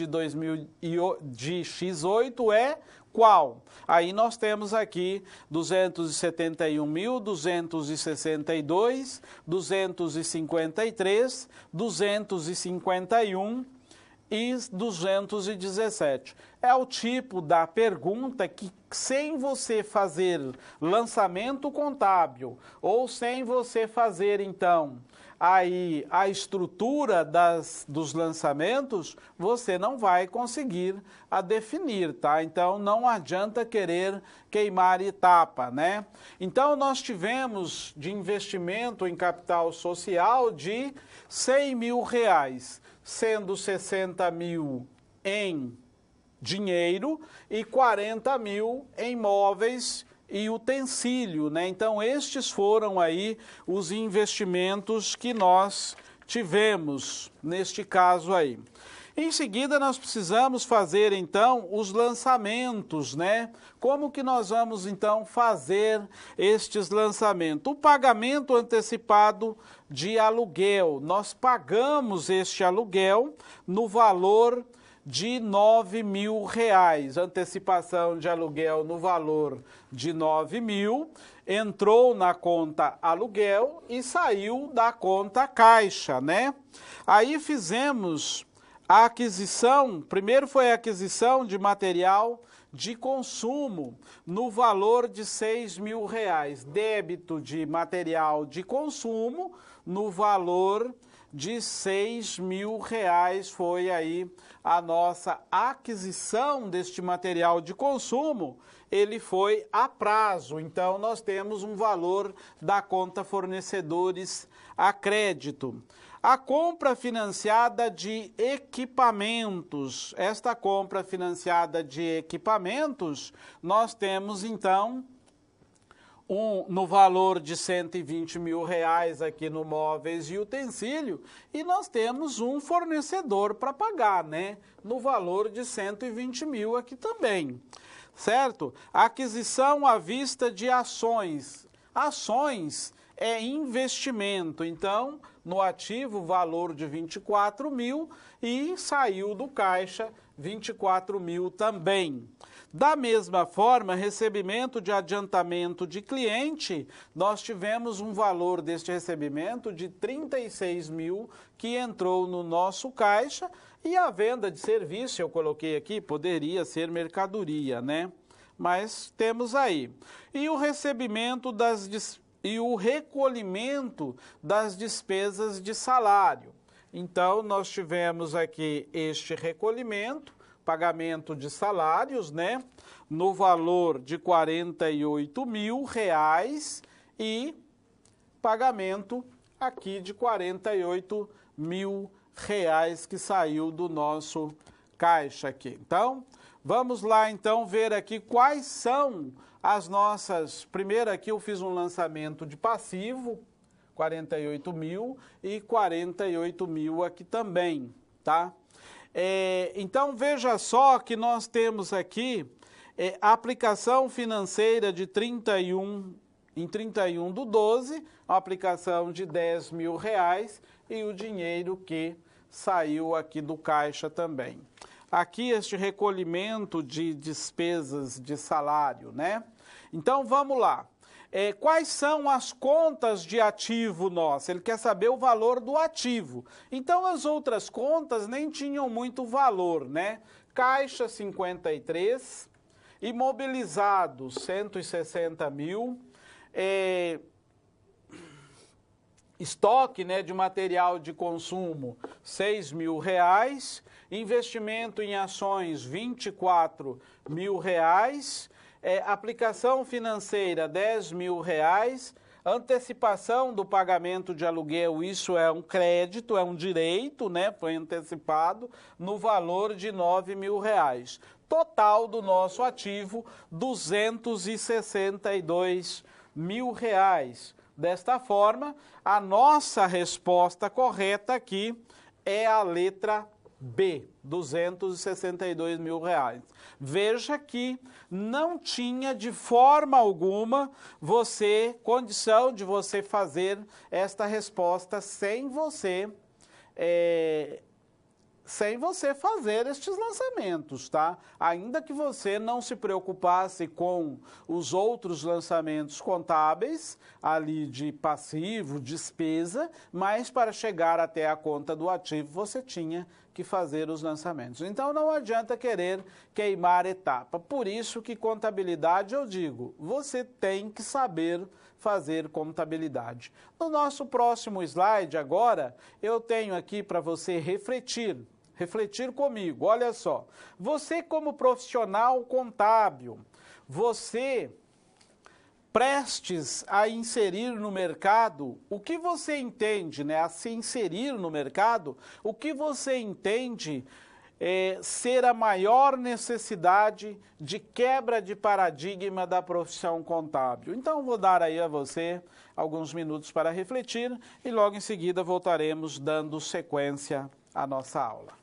de X8 é qual? Aí nós temos aqui 271.262, 253, 251 e 217. É o tipo da pergunta que, sem você fazer lançamento contábil ou sem você fazer, então, aí a estrutura dos lançamentos, você não vai conseguir a definir, tá? Então, não adianta querer queimar etapa, né? Então, nós tivemos de investimento em capital social de 100 mil reais, sendo 60 mil em dinheiro e 40 mil em móveis e utensílio, né? Então, estes foram aí os investimentos que nós tivemos neste caso aí. Em seguida, nós precisamos fazer, então, os lançamentos, né? Como que nós vamos, então, fazer estes lançamentos? O pagamento antecipado de aluguel. Nós pagamos este aluguel no valor de 9 mil reais, antecipação de aluguel no valor de 9 mil, entrou na conta aluguel e saiu da conta caixa, né? Aí fizemos a aquisição, primeiro foi a aquisição de material de consumo no valor de 6 mil reais, débito de material de consumo no valor de 6 mil reais, foi aí a nossa aquisição deste material de consumo, ele foi a prazo, então nós temos um valor da conta fornecedores a crédito. A compra financiada de equipamentos, esta compra financiada de equipamentos, nós temos então no valor de 120 mil reais aqui no móveis e utensílio, e nós temos um fornecedor para pagar, né? No valor de 120 mil aqui também, certo? Aquisição à vista de ações. Ações é investimento, então, no ativo, valor de 24 mil e saiu do caixa 24 mil também. Da mesma forma, recebimento de adiantamento de cliente, nós tivemos um valor deste recebimento de 36 mil que entrou no nosso caixa, e a venda de serviço, eu coloquei aqui, poderia ser mercadoria, né? Mas temos aí. E o recebimento e o recolhimento das despesas de salário. Então, nós tivemos aqui este recolhimento, pagamento de salários, né, no valor de 48 mil reais e pagamento aqui de 48 mil reais que saiu do nosso caixa aqui. Então, vamos lá então ver aqui quais são as nossas... Primeiro aqui eu fiz um lançamento de passivo, 48 mil e 48 mil aqui também, tá? Então, veja só que nós temos aqui a aplicação financeira de 31/12, a aplicação de 10 mil reais e o dinheiro que saiu aqui do caixa também. Aqui este recolhimento de despesas de salário, né? Então, vamos lá. Quais são as contas de ativo nosso? Ele quer saber o valor do ativo. Então, as outras contas nem tinham muito valor, né? Caixa, 53, imobilizados, 160 mil, estoque, né, de material de consumo, 6 mil reais, investimento em ações, 24 mil reais, aplicação financeira R$ 10.000, antecipação do pagamento de aluguel, isso é um crédito, é um direito, né? Foi antecipado no valor de R$ 9.000. Total do nosso ativo, R$ 262.000. Desta forma, a nossa resposta correta aqui é a letra B, R$ 262.000. Veja que não tinha de forma alguma condição de você fazer esta resposta sem você fazer estes lançamentos, tá? Ainda que você não se preocupasse com os outros lançamentos contábeis, ali de passivo, despesa, mas para chegar até a conta do ativo, você tinha que fazer os lançamentos. Então, não adianta querer queimar etapa. Por isso que contabilidade, eu digo, você tem que saber fazer contabilidade. No nosso próximo slide agora, eu tenho aqui para você refletir comigo. Olha só, você como profissional contábil, você prestes a inserir no mercado, o que você entende, né, a se inserir no mercado, o que você entende ser a maior necessidade de quebra de paradigma da profissão contábil. Então, vou dar aí a você alguns minutos para refletir e logo em seguida voltaremos dando sequência à nossa aula.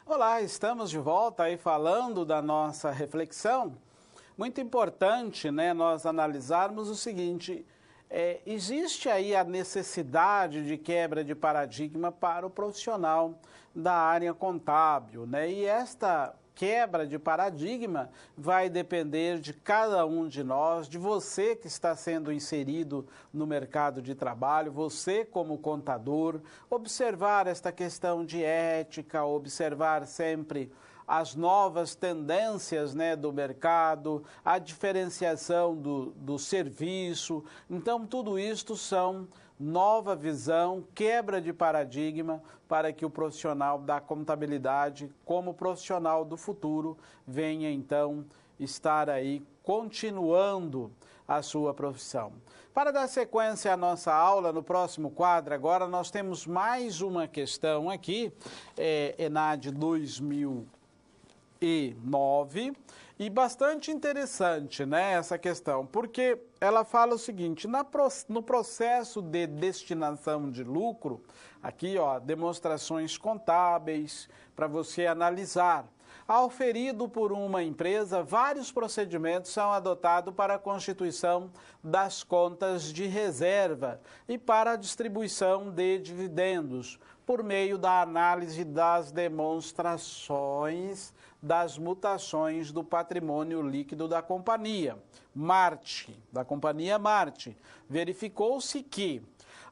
Olá, estamos de volta aí falando da nossa reflexão. Muito importante, né, nós analisarmos o seguinte, existe aí a necessidade de quebra de paradigma para o profissional da área contábil, né? E esta quebra de paradigma vai depender de cada um de nós, de você que está sendo inserido no mercado de trabalho, você como contador, observar esta questão de ética, observar sempre as novas tendências, né, do mercado, a diferenciação do serviço. Então, tudo isto são nova visão, quebra de paradigma para que o profissional da contabilidade, como profissional do futuro, venha então estar aí continuando a sua profissão. Para dar sequência à nossa aula, no próximo quadro, agora nós temos mais uma questão aqui, ENAD 2009, e bastante interessante, né, essa questão, porque ela fala o seguinte: no processo de destinação de lucro, aqui, ó, demonstrações contábeis para você analisar. Auferido por uma empresa, vários procedimentos são adotados para a constituição das contas de reserva e para a distribuição de dividendos, por meio da análise das demonstrações das mutações do patrimônio líquido da companhia Marte, Verificou-se que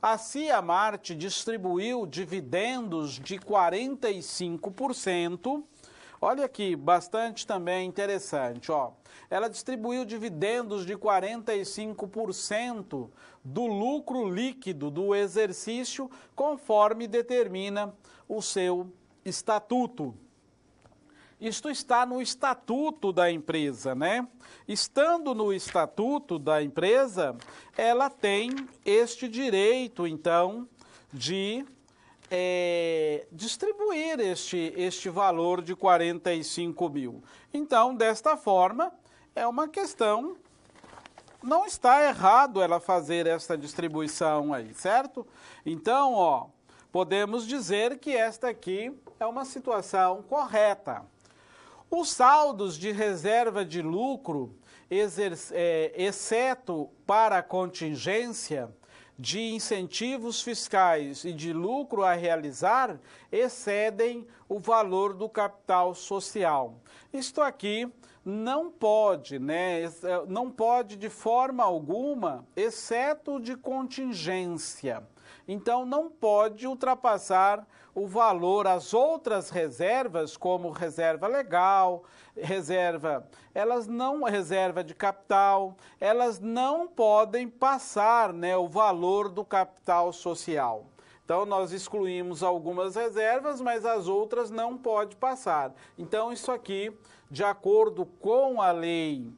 a CIA Marte distribuiu dividendos de 45%. Olha aqui, bastante também interessante, ó. Ela distribuiu dividendos de 45% do lucro líquido do exercício, conforme determina o seu estatuto. Isto está no estatuto da empresa, né? Estando no estatuto da empresa, ela tem este direito, então, de distribuir este valor de 45 mil. Então, desta forma, é uma questão, não está errado ela fazer essa distribuição aí, certo? Então, ó, podemos dizer que esta aqui é uma situação correta. Os saldos de reserva de lucro, exceto para a contingência de incentivos fiscais e de lucro a realizar, excedem o valor do capital social. Isto aqui não pode, né? Não pode de forma alguma, exceto de contingência. Então, não pode ultrapassar o valor. As outras reservas, como reserva legal, reserva de capital, elas não podem passar, né, o valor do capital social. Então, nós excluímos algumas reservas, mas as outras não pode passar. Então, isso aqui, de acordo com a lei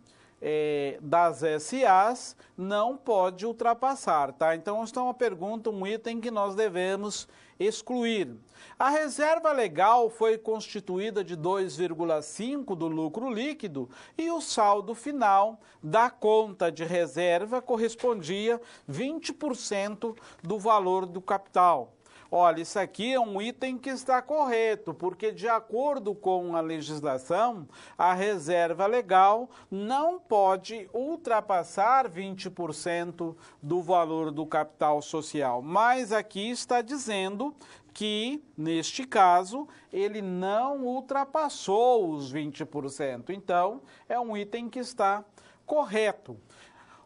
das SAs, não pode ultrapassar, tá? Então, está uma pergunta, um item que nós devemos excluir. A reserva legal foi constituída de 2,5% do lucro líquido e o saldo final da conta de reserva correspondia 20% do valor do capital. Olha, isso aqui é um item que está correto, porque de acordo com a legislação, a reserva legal não pode ultrapassar 20% do valor do capital social. Mas aqui está dizendo que, neste caso, ele não ultrapassou os 20%. Então, é um item que está correto.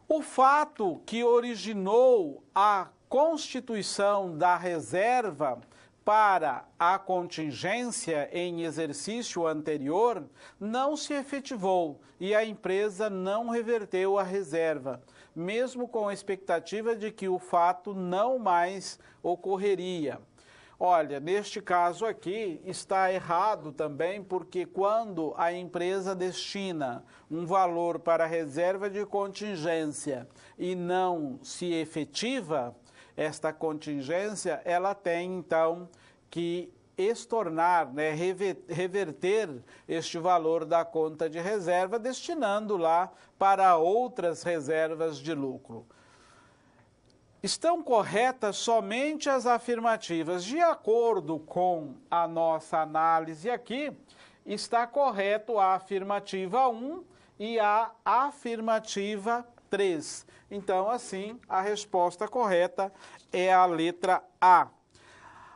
O fato que originou a constituição da reserva para a contingência em exercício anterior não se efetivou e a empresa não reverteu a reserva, mesmo com a expectativa de que o fato não mais ocorreria. Olha, neste caso aqui está errado também, porque quando a empresa destina um valor para a reserva de contingência e não se efetiva esta contingência, ela tem então que estornar, né, reverter este valor da conta de reserva, destinando lá para outras reservas de lucro. Estão corretas somente as afirmativas. De acordo com a nossa análise aqui, está correto a afirmativa 1 e a afirmativa 3. Então, assim, a resposta correta é a letra A.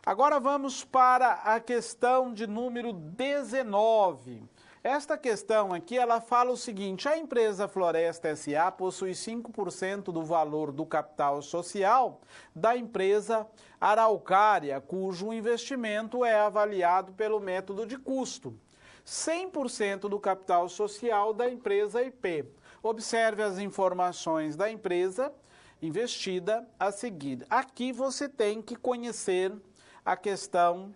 Agora vamos para a questão de número 19. Esta questão aqui, ela fala o seguinte: a empresa Floresta S.A. possui 5% do valor do capital social da empresa Araucária, cujo investimento é avaliado pelo método de custo. 100% do capital social da empresa IP. Observe as informações da empresa investida a seguir. Aqui você tem que conhecer a questão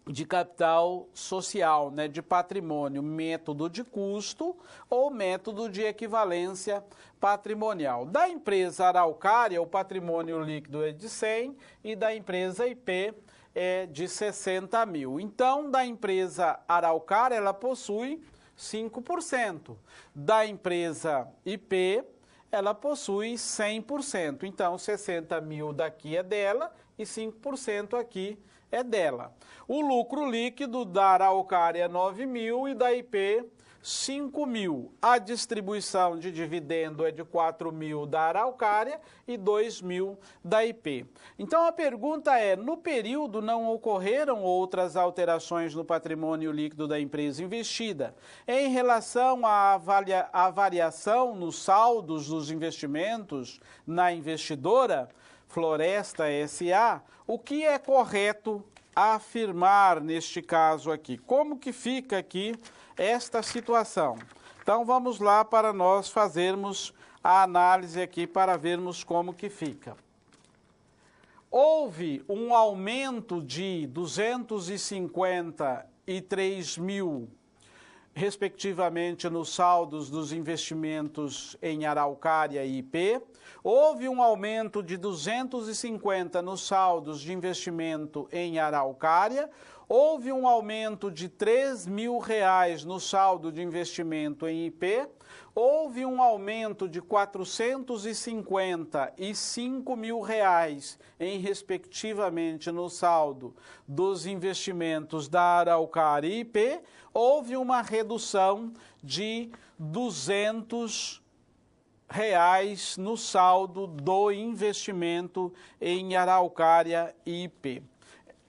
de capital social, né, de patrimônio, método de custo ou método de equivalência patrimonial. Da empresa Araucária, o patrimônio líquido é de 100 e da empresa IP é de 60 mil. Então, da empresa Araucária, ela possui 5%. Da empresa IP, ela possui 100%. Então, 60 mil daqui é dela e 5% aqui é dela. O lucro líquido da Araucária é 9 mil e da IP 5 mil. A distribuição de dividendo é de 4 mil da Araucária e 2 mil da IP. Então a pergunta é: no período não ocorreram outras alterações no patrimônio líquido da empresa investida? Em relação à variação nos saldos dos investimentos na investidora Floresta S.A., o que é correto afirmar neste caso aqui? Como que fica aqui esta situação? Então vamos lá para nós fazermos a análise aqui para vermos como que fica. Houve um aumento de 253 mil, respectivamente, nos saldos dos investimentos em Araucária e IP. Houve um aumento de 250 nos saldos de investimento em Araucária. Houve um aumento de 3 mil reais no saldo de investimento em IP. Houve um aumento de 455 mil reais respectivamente, no saldo dos investimentos da Araucária e IP. Houve uma redução de 200 reais no saldo do investimento em Araucária e IP.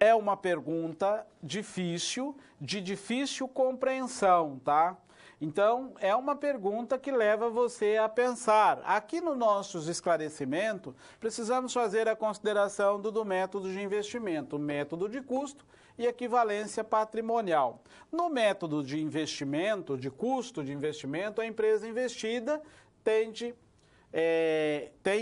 É uma pergunta difícil, de difícil compreensão, tá? Então, é uma pergunta que leva você a pensar. Aqui no nossos esclarecimentos, precisamos fazer a consideração do método de investimento, método de custo e equivalência patrimonial. No método de investimento, de custo de investimento, a empresa investida tem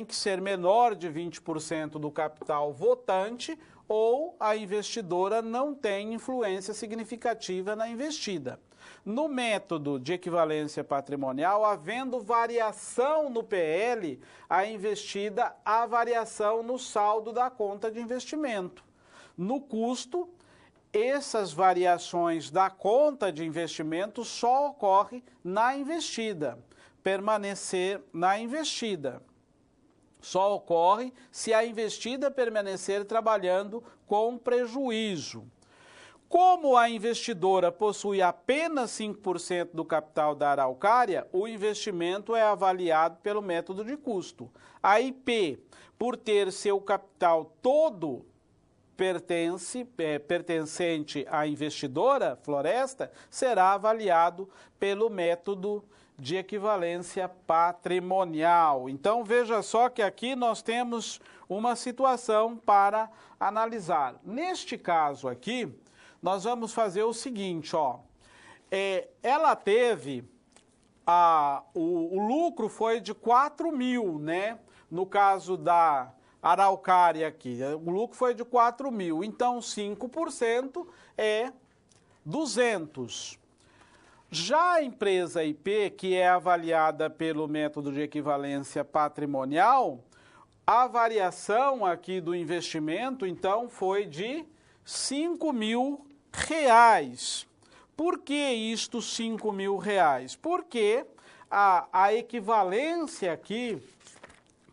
que ser menor de 20% do capital votante, ou a investidora não tem influência significativa na investida. No método de equivalência patrimonial, havendo variação no PL, a investida há variação no saldo da conta de investimento. No custo, essas variações da conta de investimento só ocorrem na investida, permanecer na investida. Só ocorre se a investida permanecer trabalhando com prejuízo. Como a investidora possui apenas 5% do capital da Araucária, o investimento é avaliado pelo método de custo. A IP, por ter seu capital todo pertencente à investidora, Floresta, será avaliado pelo método de equivalência patrimonial. Então, veja só que aqui nós temos uma situação para analisar. Neste caso aqui, nós vamos fazer o seguinte, ó. Ela teve, o lucro foi de 4 mil, né? No caso da Araucária aqui, o lucro foi de 4 mil. Então, 5% é 200. Já a empresa IP, que é avaliada pelo método de equivalência patrimonial, a variação aqui do investimento, então, foi de 5 mil reais. Por que isto 5 mil reais? Porque a equivalência aqui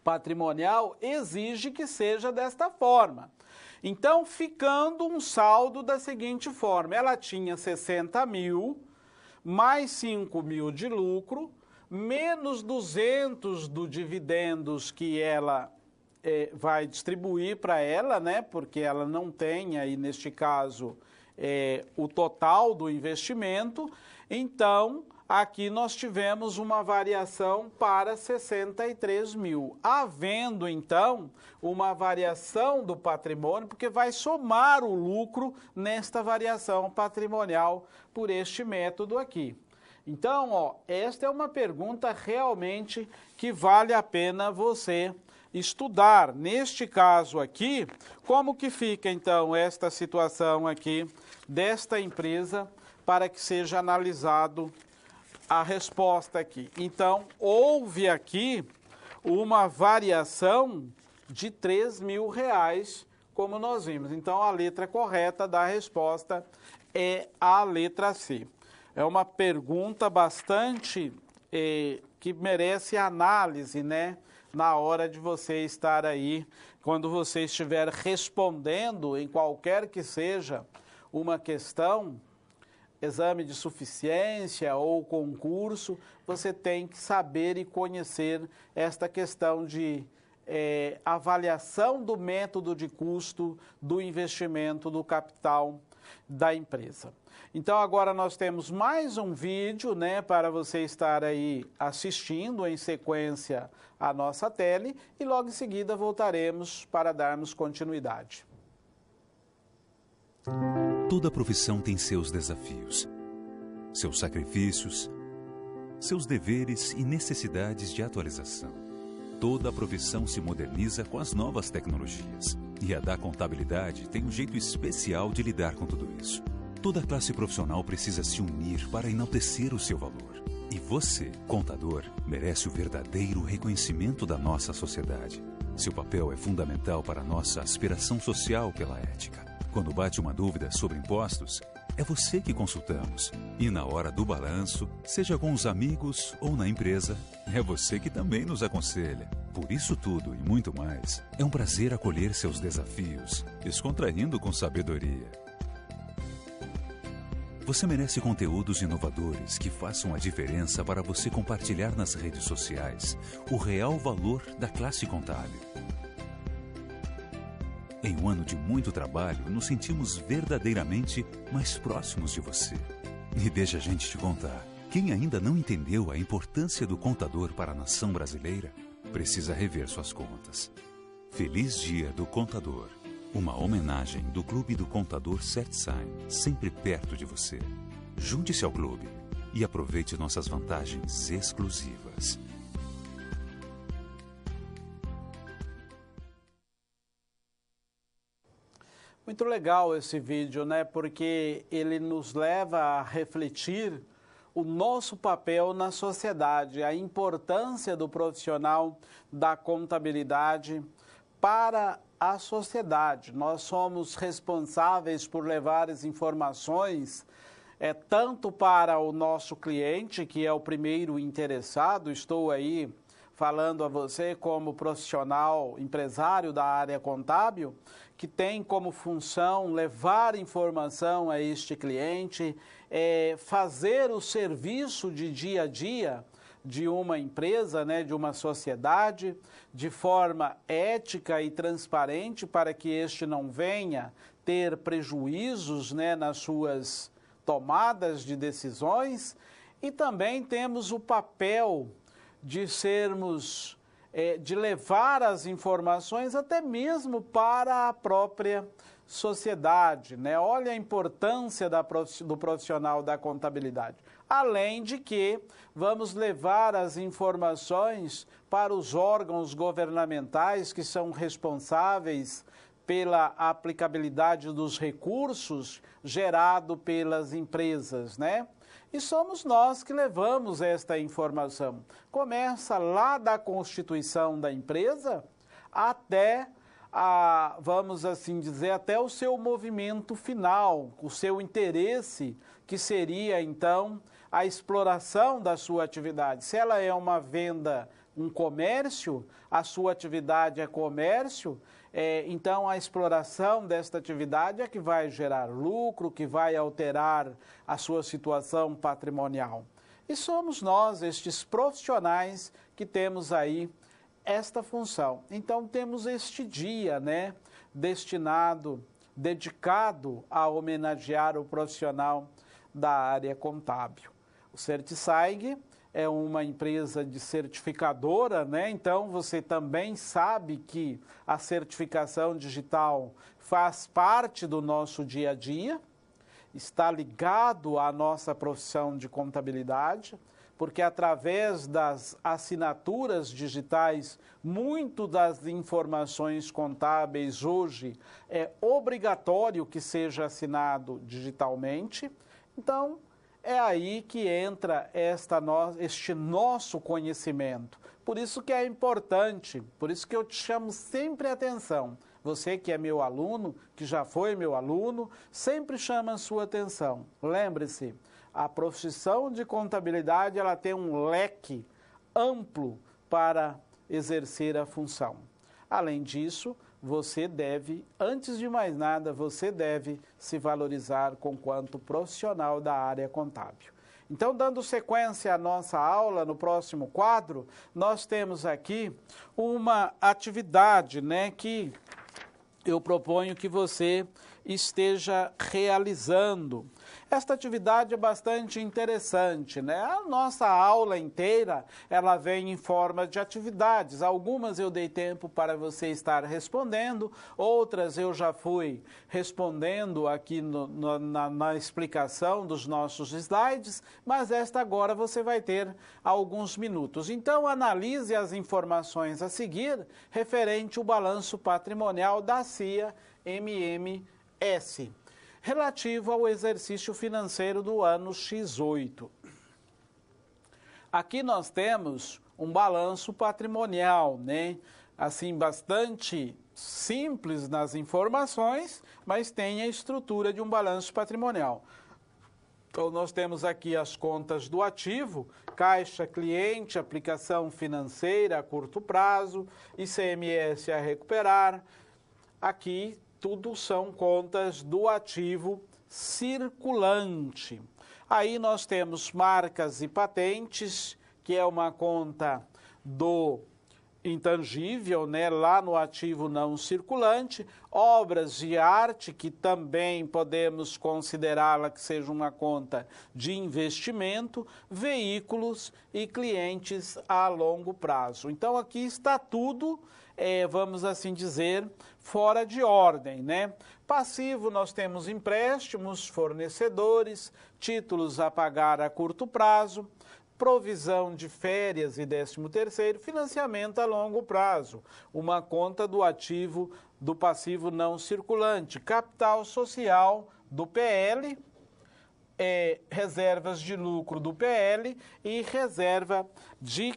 patrimonial exige que seja desta forma. Então, ficando um saldo da seguinte forma: ela tinha 60 mil, mais 5 mil de lucro, menos 200 do dividendos que ela vai distribuir para ela, né? Porque ela não tem aí, neste caso, o total do investimento. Então, aqui nós tivemos uma variação para 63 mil. Havendo, então, uma variação do patrimônio, porque vai somar o lucro nesta variação patrimonial por este método aqui. Então, ó, esta é uma pergunta realmente que vale a pena você estudar. Neste caso aqui, como que fica, então, esta situação aqui desta empresa para que seja analisado a resposta aqui. Então, houve aqui uma variação de R$3.000, como nós vimos. Então, a letra correta da resposta é a letra C. É uma pergunta bastante que merece análise, né? Na hora de você estar aí, quando você estiver respondendo em qualquer que seja uma questão, exame de suficiência ou concurso, você tem que saber e conhecer esta questão de avaliação do método de custo do investimento do capital da empresa. Então, agora nós temos mais um vídeo, né, para você estar aí assistindo em sequência a nossa tele e logo em seguida voltaremos para darmos continuidade. Toda profissão tem seus desafios, seus sacrifícios, seus deveres e necessidades de atualização. Toda profissão se moderniza com as novas tecnologias. E a da contabilidade tem um jeito especial de lidar com tudo isso. Toda classe profissional precisa se unir para enaltecer o seu valor. E você, contador, merece o verdadeiro reconhecimento da nossa sociedade. Seu papel é fundamental para a nossa aspiração social pela ética. Quando bate uma dúvida sobre impostos, é você que consultamos. E na hora do balanço, seja com os amigos ou na empresa, é você que também nos aconselha. Por isso tudo e muito mais, é um prazer acolher seus desafios, descontraindo com sabedoria. Você merece conteúdos inovadores que façam a diferença para você compartilhar nas redes sociais o real valor da classe contábil. Em um ano de muito trabalho, nos sentimos verdadeiramente mais próximos de você. E deixa a gente te contar, quem ainda não entendeu a importância do contador para a nação brasileira, precisa rever suas contas. Feliz Dia do Contador. Uma homenagem do Clube do Contador CertSign, sempre perto de você. Junte-se ao clube e aproveite nossas vantagens exclusivas. Muito legal esse vídeo, né? Porque ele nos leva a refletir o nosso papel na sociedade, a importância do profissional da contabilidade para a sociedade. Nós somos responsáveis por levar as informações tanto para o nosso cliente, que é o primeiro interessado. Estou aí falando a você como profissional, empresário da área contábil, que tem como função levar informação a este cliente, fazer o serviço de dia a dia de uma empresa, né, de uma sociedade, de forma ética e transparente, para que este não venha ter prejuízos, né, nas suas tomadas de decisões. E também temos o papel de sermos, de levar as informações até mesmo para a própria sociedade, né? Olha a importância do profissional da contabilidade. Além de que vamos levar as informações para os órgãos governamentais que são responsáveis pela aplicabilidade dos recursos gerados pelas empresas, né? E somos nós que levamos esta informação. Começa lá da constituição da empresa até vamos assim dizer, até o seu movimento final, o seu interesse, que seria então a exploração da sua atividade. Se ela é uma venda, um comércio, a sua atividade é comércio, então a exploração desta atividade é que vai gerar lucro, que vai alterar a sua situação patrimonial. E somos nós, estes profissionais, que temos aí esta função. Então, temos este dia, né, dedicado a homenagear o profissional da área contábil. O CertiSaig é uma empresa de certificadora, né? Então você também sabe que a certificação digital faz parte do nosso dia a dia, está ligado à nossa profissão de contabilidade, porque através das assinaturas digitais, muito das informações contábeis hoje é obrigatório que seja assinado digitalmente. Então, é aí que entra este nosso conhecimento. Por isso que é importante, por isso que eu te chamo sempre a atenção. Você que é meu aluno, que já foi meu aluno, sempre chama a sua atenção. Lembre-se, a profissão de contabilidade ela tem um leque amplo para exercer a função. Além disso, você deve, antes de mais nada, você deve se valorizar quanto profissional da área contábil. Então, dando sequência à nossa aula, no próximo quadro, nós temos aqui uma atividade, né, que eu proponho que você esteja realizando. Esta atividade é bastante interessante, né? A nossa aula inteira, ela vem em forma de atividades. Algumas eu dei tempo para você estar respondendo, outras eu já fui respondendo aqui na explicação dos nossos slides, mas esta agora você vai ter alguns minutos. Então, analise as informações a seguir referente ao balanço patrimonial da CIA MMS, relativo ao exercício financeiro do ano X8. Aqui nós temos um balanço patrimonial, né? Assim, bastante simples nas informações, mas tem a estrutura de um balanço patrimonial. Então, nós temos aqui as contas do ativo, caixa cliente, aplicação financeira a curto prazo, ICMS a recuperar. Aqui, tudo são contas do ativo circulante. Aí nós temos marcas e patentes, que é uma conta do intangível, né, lá no ativo não circulante, obras de arte, que também podemos considerá-la que seja uma conta de investimento, veículos e clientes a longo prazo. Então aqui está tudo, vamos assim dizer, fora de ordem, né? Passivo, nós temos empréstimos, fornecedores, títulos a pagar a curto prazo, provisão de férias e 13º, financiamento a longo prazo, uma conta do ativo do passivo não circulante, capital social do PL, reservas de lucro do PL e reserva de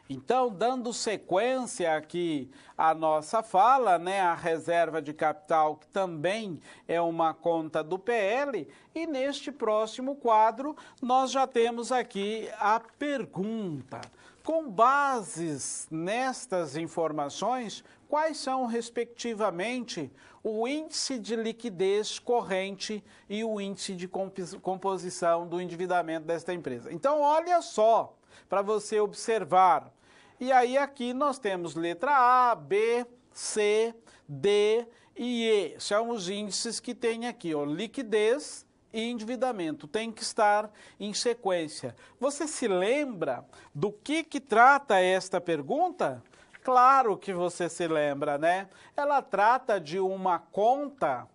Então, dando sequência aqui à nossa fala, né, a reserva de capital, que também é uma conta do PL, e neste próximo quadro nós já temos aqui a pergunta. Com bases nestas informações, quais são, respectivamente, o índice de liquidez corrente e o índice de composição do endividamento desta empresa? Então, olha só, para você observar. E aí aqui nós temos letra A, B, C, D e E. São os índices que tem aqui, ó, liquidez e endividamento. Tem que estar em sequência. Você se lembra do que trata esta pergunta? Claro que você se lembra, né? Ela trata de uma conta,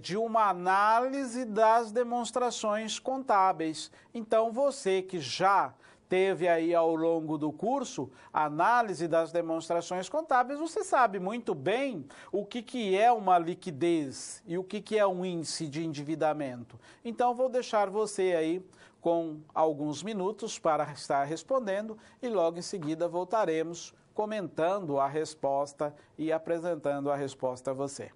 de uma análise das demonstrações contábeis. Então, você que já teve aí ao longo do curso análise das demonstrações contábeis, você sabe muito bem o que é uma liquidez e o que é um índice de endividamento. Então, vou deixar você aí com alguns minutos para estar respondendo e logo em seguida voltaremos comentando a resposta e apresentando a resposta a você.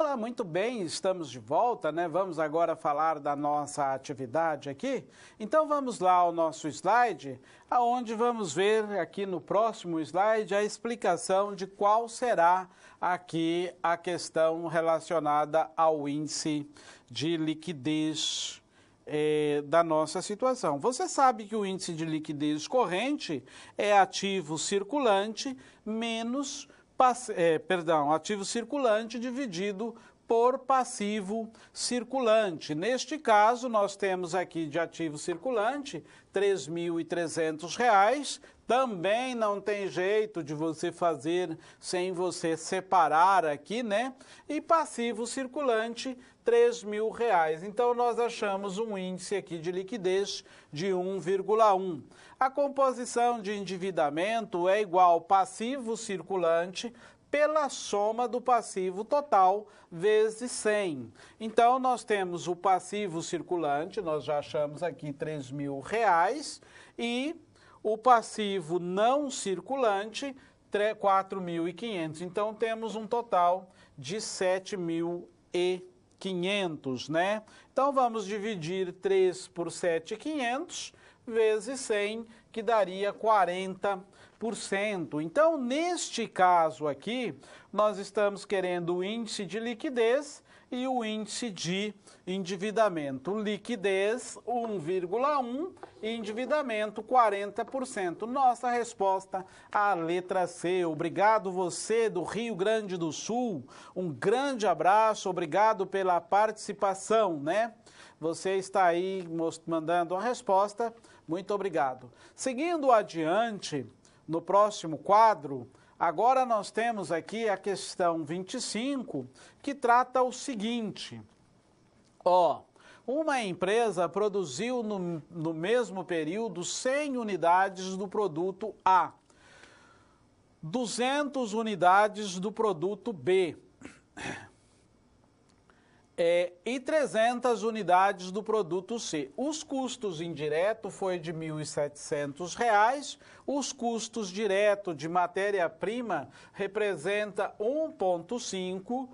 Olá, muito bem, estamos de volta, né? Vamos agora falar da nossa atividade aqui. Então vamos lá ao nosso slide, aonde vamos ver aqui no próximo slide a explicação de qual será aqui a questão relacionada ao índice de liquidez da nossa situação. Você sabe que o índice de liquidez corrente é ativo circulante menos ativo circulante dividido por passivo circulante. Neste caso, nós temos aqui de ativo circulante R$ 3.300. Também não tem jeito de você fazer sem você separar aqui, né? E passivo circulante R$ 3.000. Então, nós achamos um índice aqui de liquidez de 1,1. A composição de endividamento é igual passivo circulante pela soma do passivo total vezes 100. Então, nós temos o passivo circulante, nós já achamos aqui R$ 3.000, e o passivo não circulante, 4.500. Então, temos um total de 7.500, né? Então, vamos dividir 3 por 7.500 vezes 100, que daria 40%. Então, neste caso aqui, nós estamos querendo o índice de liquidez e o índice de endividamento. Liquidez 1,1 e endividamento 40%. Nossa resposta, a letra C. Obrigado você do Rio Grande do Sul. Um grande abraço, obrigado pela participação, né? Você está aí mandando a resposta. Muito obrigado. Seguindo adiante, no próximo quadro, agora nós temos aqui a questão 25, que trata o seguinte. Uma empresa produziu no mesmo período 100 unidades do produto A, 200 unidades do produto B, e 300 unidades do produto C. Os custos indiretos foi de R$ 1.700, os custos diretos de matéria-prima representa 1,5,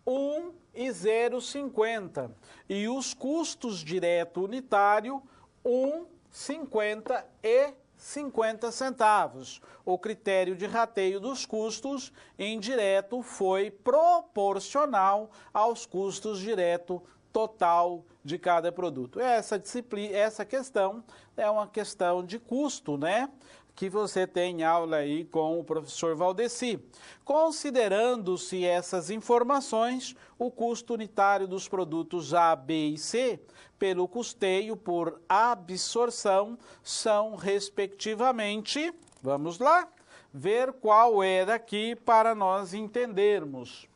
1 e 0,50. E os custos direto unitário, 1,50 e 50 centavos. O critério de rateio dos custos indireto foi proporcional aos custos direto total de cada produto. Essa questão é uma questão de custo, né? Que você tem aula aí com o professor Valdeci. Considerando-se essas informações, o custo unitário dos produtos A, B e C, pelo custeio por absorção, são, respectivamente, vamos lá, ver qual era aqui para nós entendermos.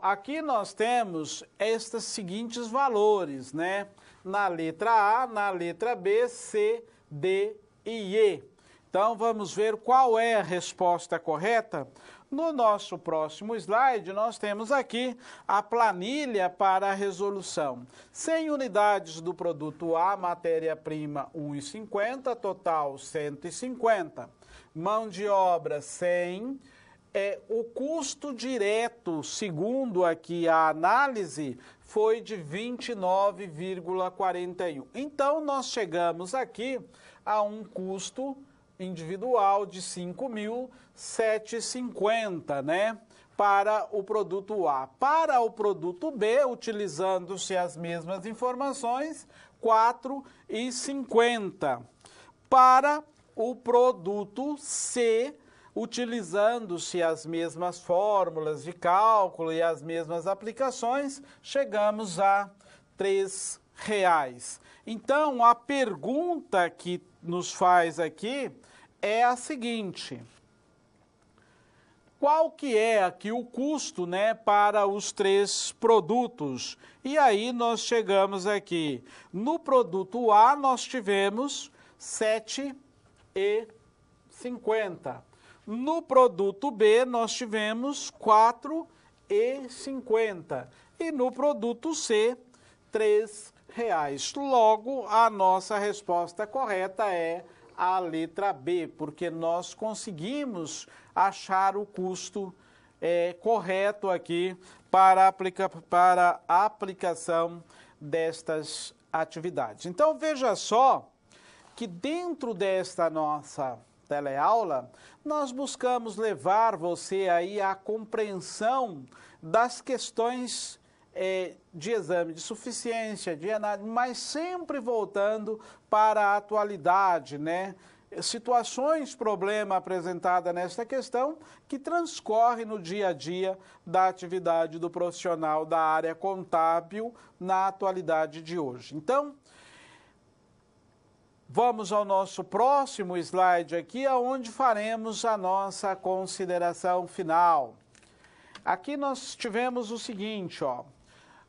Aqui nós temos estes seguintes valores, né? Na letra A, na letra B, C, D e E. Então, vamos ver qual é a resposta correta. No nosso próximo slide, nós temos aqui a planilha para a resolução. 100 unidades do produto A, matéria-prima 1,50, total 150. Mão de obra 100. O custo direto, segundo aqui a análise, foi de 29,41. Então, nós chegamos aqui a um custo individual de 5.750, né? Para o produto A. Para o produto B, utilizando-se as mesmas informações, 4,50. Para o produto C, utilizando-se as mesmas fórmulas de cálculo e as mesmas aplicações, chegamos a R$ 3. Então, a pergunta que nos faz aqui é a seguinte: qual que é aqui o custo, né, para os 3 produtos? E aí nós chegamos aqui, no produto A nós tivemos 7,50. No produto B nós tivemos 4,50. E no produto C, R$ 3. Logo, a nossa resposta correta é a letra B, porque nós conseguimos achar o custo correto aqui para a aplicação destas atividades. Então, veja só que dentro desta nossa teleaula, nós buscamos levar você aí à compreensão das questões de exame de suficiência, de análise, mas sempre voltando para a atualidade, né? Situações, problema apresentada nesta questão que transcorre no dia a dia da atividade do profissional da área contábil na atualidade de hoje. Então, vamos ao nosso próximo slide aqui, onde faremos a nossa consideração final. Aqui nós tivemos o seguinte, ó.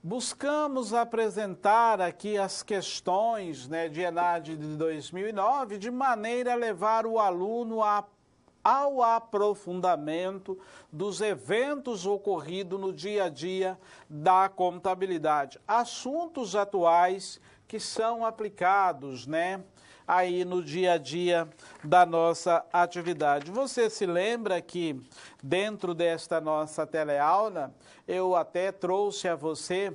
Buscamos apresentar aqui as questões, né, de ENAD de 2009 de maneira a levar o aluno ao aprofundamento dos eventos ocorridos no dia a dia da contabilidade. Assuntos atuais que são aplicados, né, aí no dia a dia da nossa atividade. Você se lembra que dentro desta nossa teleaula, eu até trouxe a você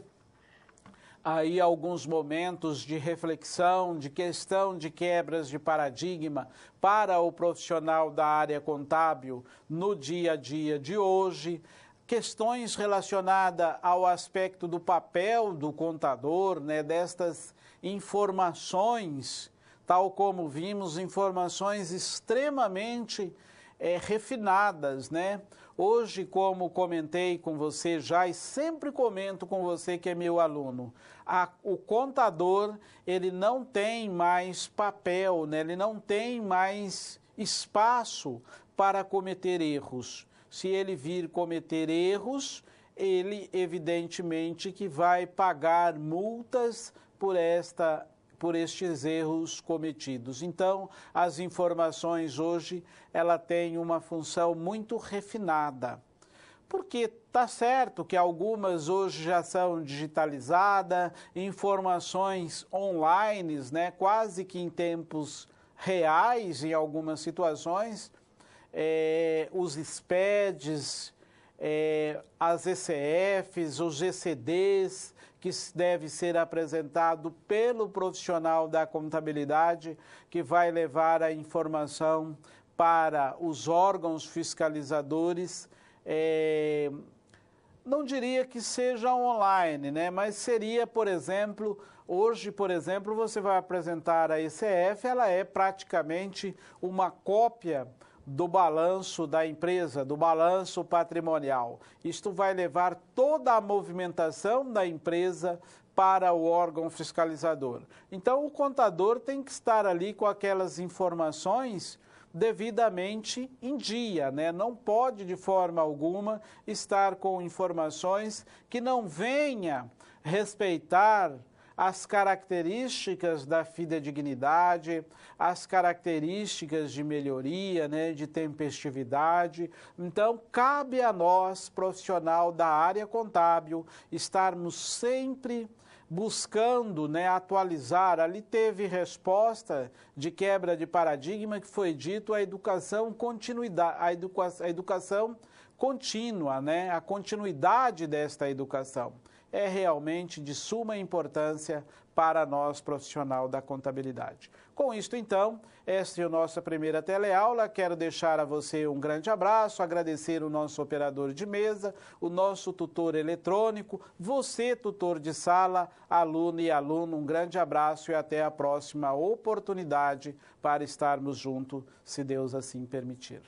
aí alguns momentos de reflexão, de questão de quebras de paradigma para o profissional da área contábil no dia a dia de hoje, questões relacionadas ao aspecto do papel do contador, né, destas informações, tal como vimos, informações extremamente refinadas, né? Hoje, como comentei com você já e sempre comento com você que é meu aluno, o contador, ele não tem mais papel, né? Ele não tem mais espaço para cometer erros. Se ele vir cometer erros, ele evidentemente que vai pagar multas por estes erros cometidos. Então, as informações hoje, ela tem uma função muito refinada. Porque está certo que algumas hoje já são digitalizadas, informações online, né, quase que em tempos reais em algumas situações, os SPEDs, as ECFs, os GCDs, que deve ser apresentado pelo profissional da contabilidade, que vai levar a informação para os órgãos fiscalizadores, não diria que seja online, né? Mas seria, por exemplo, hoje, por exemplo, você vai apresentar a ECF, ela é praticamente uma cópia do balanço da empresa, do balanço patrimonial. Isto vai levar toda a movimentação da empresa para o órgão fiscalizador. Então, o contador tem que estar ali com aquelas informações devidamente em dia, né? Não pode, de forma alguma, estar com informações que não venha respeitar as características da fidedignidade, as características de melhoria, né, de tempestividade. Então, cabe a nós, profissional da área contábil, estarmos sempre buscando, né, atualizar. Ali teve resposta de quebra de paradigma que foi dito a educação contínua, né, a continuidade desta educação. É realmente de suma importância para nós, profissional da contabilidade. Com isto, então, esta é a nossa primeira teleaula. Quero deixar a você um grande abraço, agradecer o nosso operador de mesa, o nosso tutor eletrônico, você, tutor de sala, aluno e aluno, um grande abraço e até a próxima oportunidade para estarmos juntos, se Deus assim permitir.